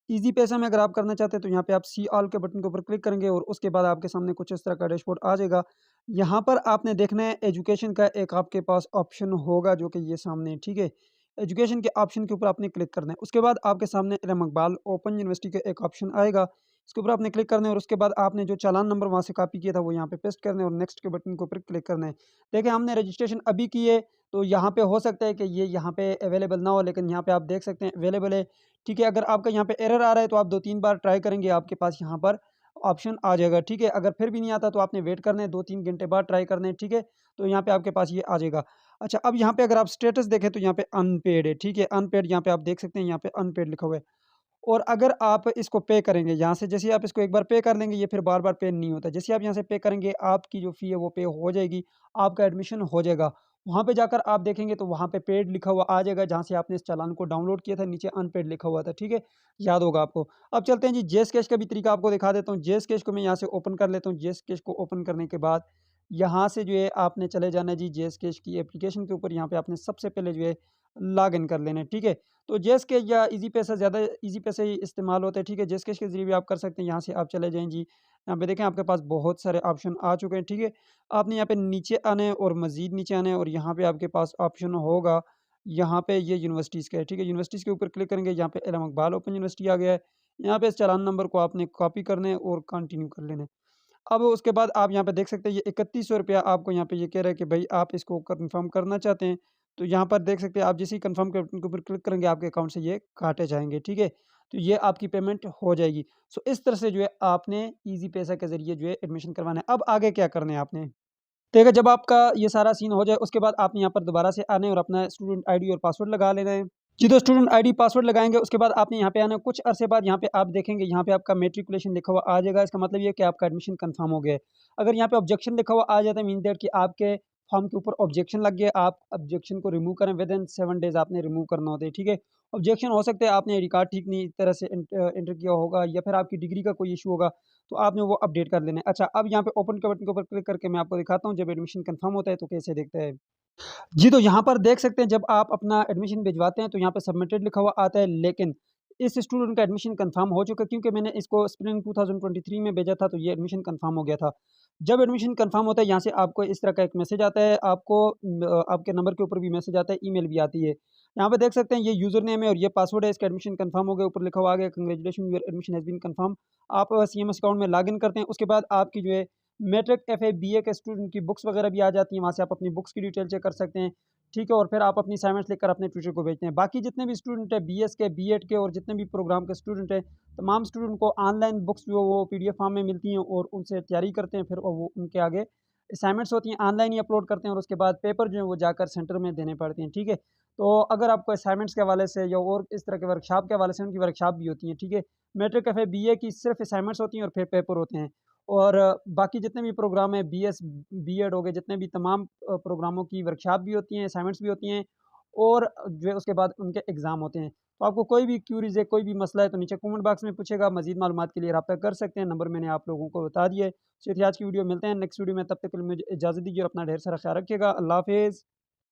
S1: इजी पैसा में अगर आप करना चाहते हैं तो यहाँ पे आप सी ऑल के बटन के ऊपर क्लिक करेंगे और उसके बाद आपके सामने कुछ इस तरह का डैशबोर्ड आ जाएगा। यहाँ पर आपने देखना है एजुकेशन का एक आपके पास ऑप्शन होगा जो कि ये सामने है, ठीक है। एजुकेशन के ऑप्शन के ऊपर आपने क्लिक करना है। उसके बाद आपके सामने इल्म इकबाल ओपन यूनिवर्सिटी का एक ऑप्शन आएगा, इसके ऊपर आपने क्लिक करना है और उसके बाद आपने जो चालान नंबर वहाँ से कॉपी किया था वो यहाँ पे पेस्ट करना है और नेक्स्ट के बटन के ऊपर क्लिक करना है। देखिए हमने रजिस्ट्रेशन अभी की है तो यहाँ पे हो सकता है कि ये यहाँ पे अवेलेबल ना हो, लेकिन यहाँ पे आप देख सकते हैं अवेलेबल है, ठीक है। अगर आपका यहाँ पे एरर आ रहा है तो आप 2-3 बार ट्राई करेंगे, आपके पास यहाँ पर ऑप्शन आ जाएगा, ठीक है। अगर फिर भी नहीं आता तो आपने वेट करना है, 2-3 घंटे बाद ट्राई करना है, ठीक है। तो यहाँ पे आपके पास ये आ जाएगा। अच्छा, अब यहाँ पे अगर आप स्टेटस देखें तो यहाँ पे अनपेड है, ठीक है। अनपेड यहाँ पे आप देख सकते हैं, यहाँ पे अनपेड लिखा हुआ है। और अगर आप इसको पे करेंगे यहाँ से, जैसे आप इसको एक बार पे कर लेंगे ये फिर बार बार पे नहीं होता। जैसे आप यहाँ से पे करेंगे आपकी जो फ़ी है वो पे हो जाएगी, आपका एडमिशन हो जाएगा। वहाँ पे जाकर आप देखेंगे तो वहाँ पे पेड लिखा हुआ आ जाएगा, जहाँ से आपने इस चालान को डाउनलोड किया था नीचे अनपेड लिखा हुआ था, ठीक है, याद होगा आपको। अब चलते हैं जी जेस कैश का भी तरीका आपको दिखा देता हूँ। जेस कैश को मैं यहाँ से ओपन कर लेता हूँ। जेस कैश को ओपन करने के बाद यहाँ से जो है आपने चले जाना है जी जेस कैश की एप्लीकेशन के ऊपर। यहाँ पे आपने सबसे पहले जो है लॉग इन कर लेना है, ठीक है। तो जेस कैश या इजी पैसा, ज़्यादा इजी पैसे ही इस्तेमाल होता है, ठीक है। जेस कैश के जरिए भी आप कर सकते हैं। यहाँ से आप चले जाएँ जी, यहाँ पे देखें आपके पास बहुत सारे ऑप्शन आ चुके हैं, ठीक है। आपने यहाँ पे नीचे आना है और मज़ीद नीचे आना है और यहाँ पे आपके पास ऑप्शन होगा, यहाँ पे ये यूनिवर्सिटीज़ का है, ठीक है। यूनिवर्सिटीज़ के ऊपर क्लिक करेंगे, यहाँ पे इल्म इकबाल ओपन यूनिवर्सिटी आ गया है। यहाँ पे इस चालान नंबर को आपने कॉपी करना है और कंटिन्यू कर लेना है। अब उसके बाद आप यहाँ पे देख सकते हैं ये 3100 रुपया आपको यहाँ पे ये कह रहा है कि भाई आप इसको कंफर्म करना चाहते हैं। तो यहाँ पर देख सकते हैं आप जैसे ही कंफर्म के बटन के ऊपर क्लिक करेंगे आपके अकाउंट से ये काटे जाएँगे, ठीक है। तो ये आपकी पेमेंट हो जाएगी। सो इस तरह से जो है आपने ईज़ी पैसा के ज़रिए जो है एडमिशन करवाना है। अब आगे क्या करना है आपने? देखिए जब आपका ये सारा सीन हो जाए उसके बाद आपने यहाँ पर दोबारा से आना है और अपना स्टूडेंट आईडी और पासवर्ड लगा लेना है। जी, तो स्टूडेंट आईडी पासवर्ड लगाएँगे उसके बाद आपने यहाँ पे आना है। कुछ अरसे बाद यहाँ पे आप देखेंगे यहाँ पे आपका मैट्रिकुलेशन लिखा हुआ आ जाएगा। इसका मतलब ये है कि आपका एडमिशन कन्फर्म हो गया है। अगर यहाँ पे ऑब्जेक्शन लिखा हुआ आ जाता है मीन दैट कि आपके फॉर्म के ऊपर ऑब्जेक्शन लग गया, आप ऑब्जेक्शन को रिमूव करें विदिन 7 डेज़ आपने रिमूव करना होता है, ठीक है? ऑब्जेक्शन हो सकता है आपने आईडी कार्ड ठीक नहीं तरह से एंटर किया होगा या फिर आपकी डिग्री का कोई इश्यू होगा, तो आपने वो अपडेट कर लेना है। अच्छा, अब यहाँ पे ओपन के बटन के ऊपर क्लिक करके मैं आपको दिखाता हूँ जब एडमिशन कन्फर्म होता है तो कैसे दिखता है। जी, तो यहाँ पर देख सकते हैं जब आप अपना एडमिशन भिजवाते हैं तो यहाँ पे सबमिटेड लिखा हुआ आता है, लेकिन इस स्टूडेंट का एडमिशन कन्फर्म हो चुका है क्योंकि मैंने इसको स्प्रिंग 2023 में भेजा था तो ये एडमिशन कन्फर्म हो गया था। जब एडमिशन कन्फर्म होता है यहाँ से आपको इस तरह का एक मैसेज आता है, आपको आपके नंबर के ऊपर भी मैसेज आता है, ईमेल भी आती है। यहाँ पे देख सकते हैं ये यूज़र नेम है और ये पासवर्ड है, इसका एडमिशन कन्फर्म हो गया, ऊपर लिखा हुआ आ गया congratulation your admission has been confirm. आप सीएमएस अकाउंट में लॉगिन करते हैं, उसके बाद आपकी जो है मैट्रिक, एफए, बीए के स्टूडेंट की बुक्स वगैरह भी आ जाती हैं, वहाँ से आप अपनी बुक्स की डिटेल चेक कर सकते हैं। ठीक है? और फिर आप अपनी असाइनमेंट्स लिखकर अपने ट्यूटर को भेजते हैं। बाकी जितने भी स्टूडेंट हैं बीएस के, बीएड के और जितने भी प्रोग्राम के स्टूडेंट हैं, तमाम स्टूडेंट को ऑनलाइन बुक्स जो वो पीडीएफ फॉर्म में मिलती हैं और उनसे तैयारी करते हैं, फिर वो उनके आगे असाइनमेंट्स होती हैं, ऑनलाइन ही अपलोड करते हैं और उसके बाद पेपर जो है वो जाकर सेंटर में देने पड़ते हैं, ठीक है? तो अगर आपको असाइनमेंट्स के हवाले से या और इस तरह के वर्कशॉप के हवाले से उनकी वर्कशॉप भी होती हैं, ठीक है? मैट्रिक, एफए, बीए की सिर्फ असाइनमेंट्स होती हैं और फिर पेपर होते हैं। और बाकी जितने भी प्रोग्राम हैं बीएस, बीएड हो गए, जितने भी तमाम प्रोग्रामों की वर्कशॉप भी होती हैं, असाइनमेंट्स भी होती हैं और जो है उसके बाद उनके एग्ज़ाम होते हैं। तो आपको कोई भी क्यूरीज़ है, कोई भी मसला है तो नीचे कमेंट बॉक्स में पूछिएगा। मज़ीद मालूमात के लिए राब्ता कर सकते हैं, नंबर मैंने आप लोगों को बता दिया है। चलिए आज की वीडियो मिलते हैं नेक्स्ट वीडियो में, तब तक के लिए मुझे इजाज़त दीजिए और अपना ढेर सारा ख़्याल रखिएगा। अल्लाह हाफ़िज़।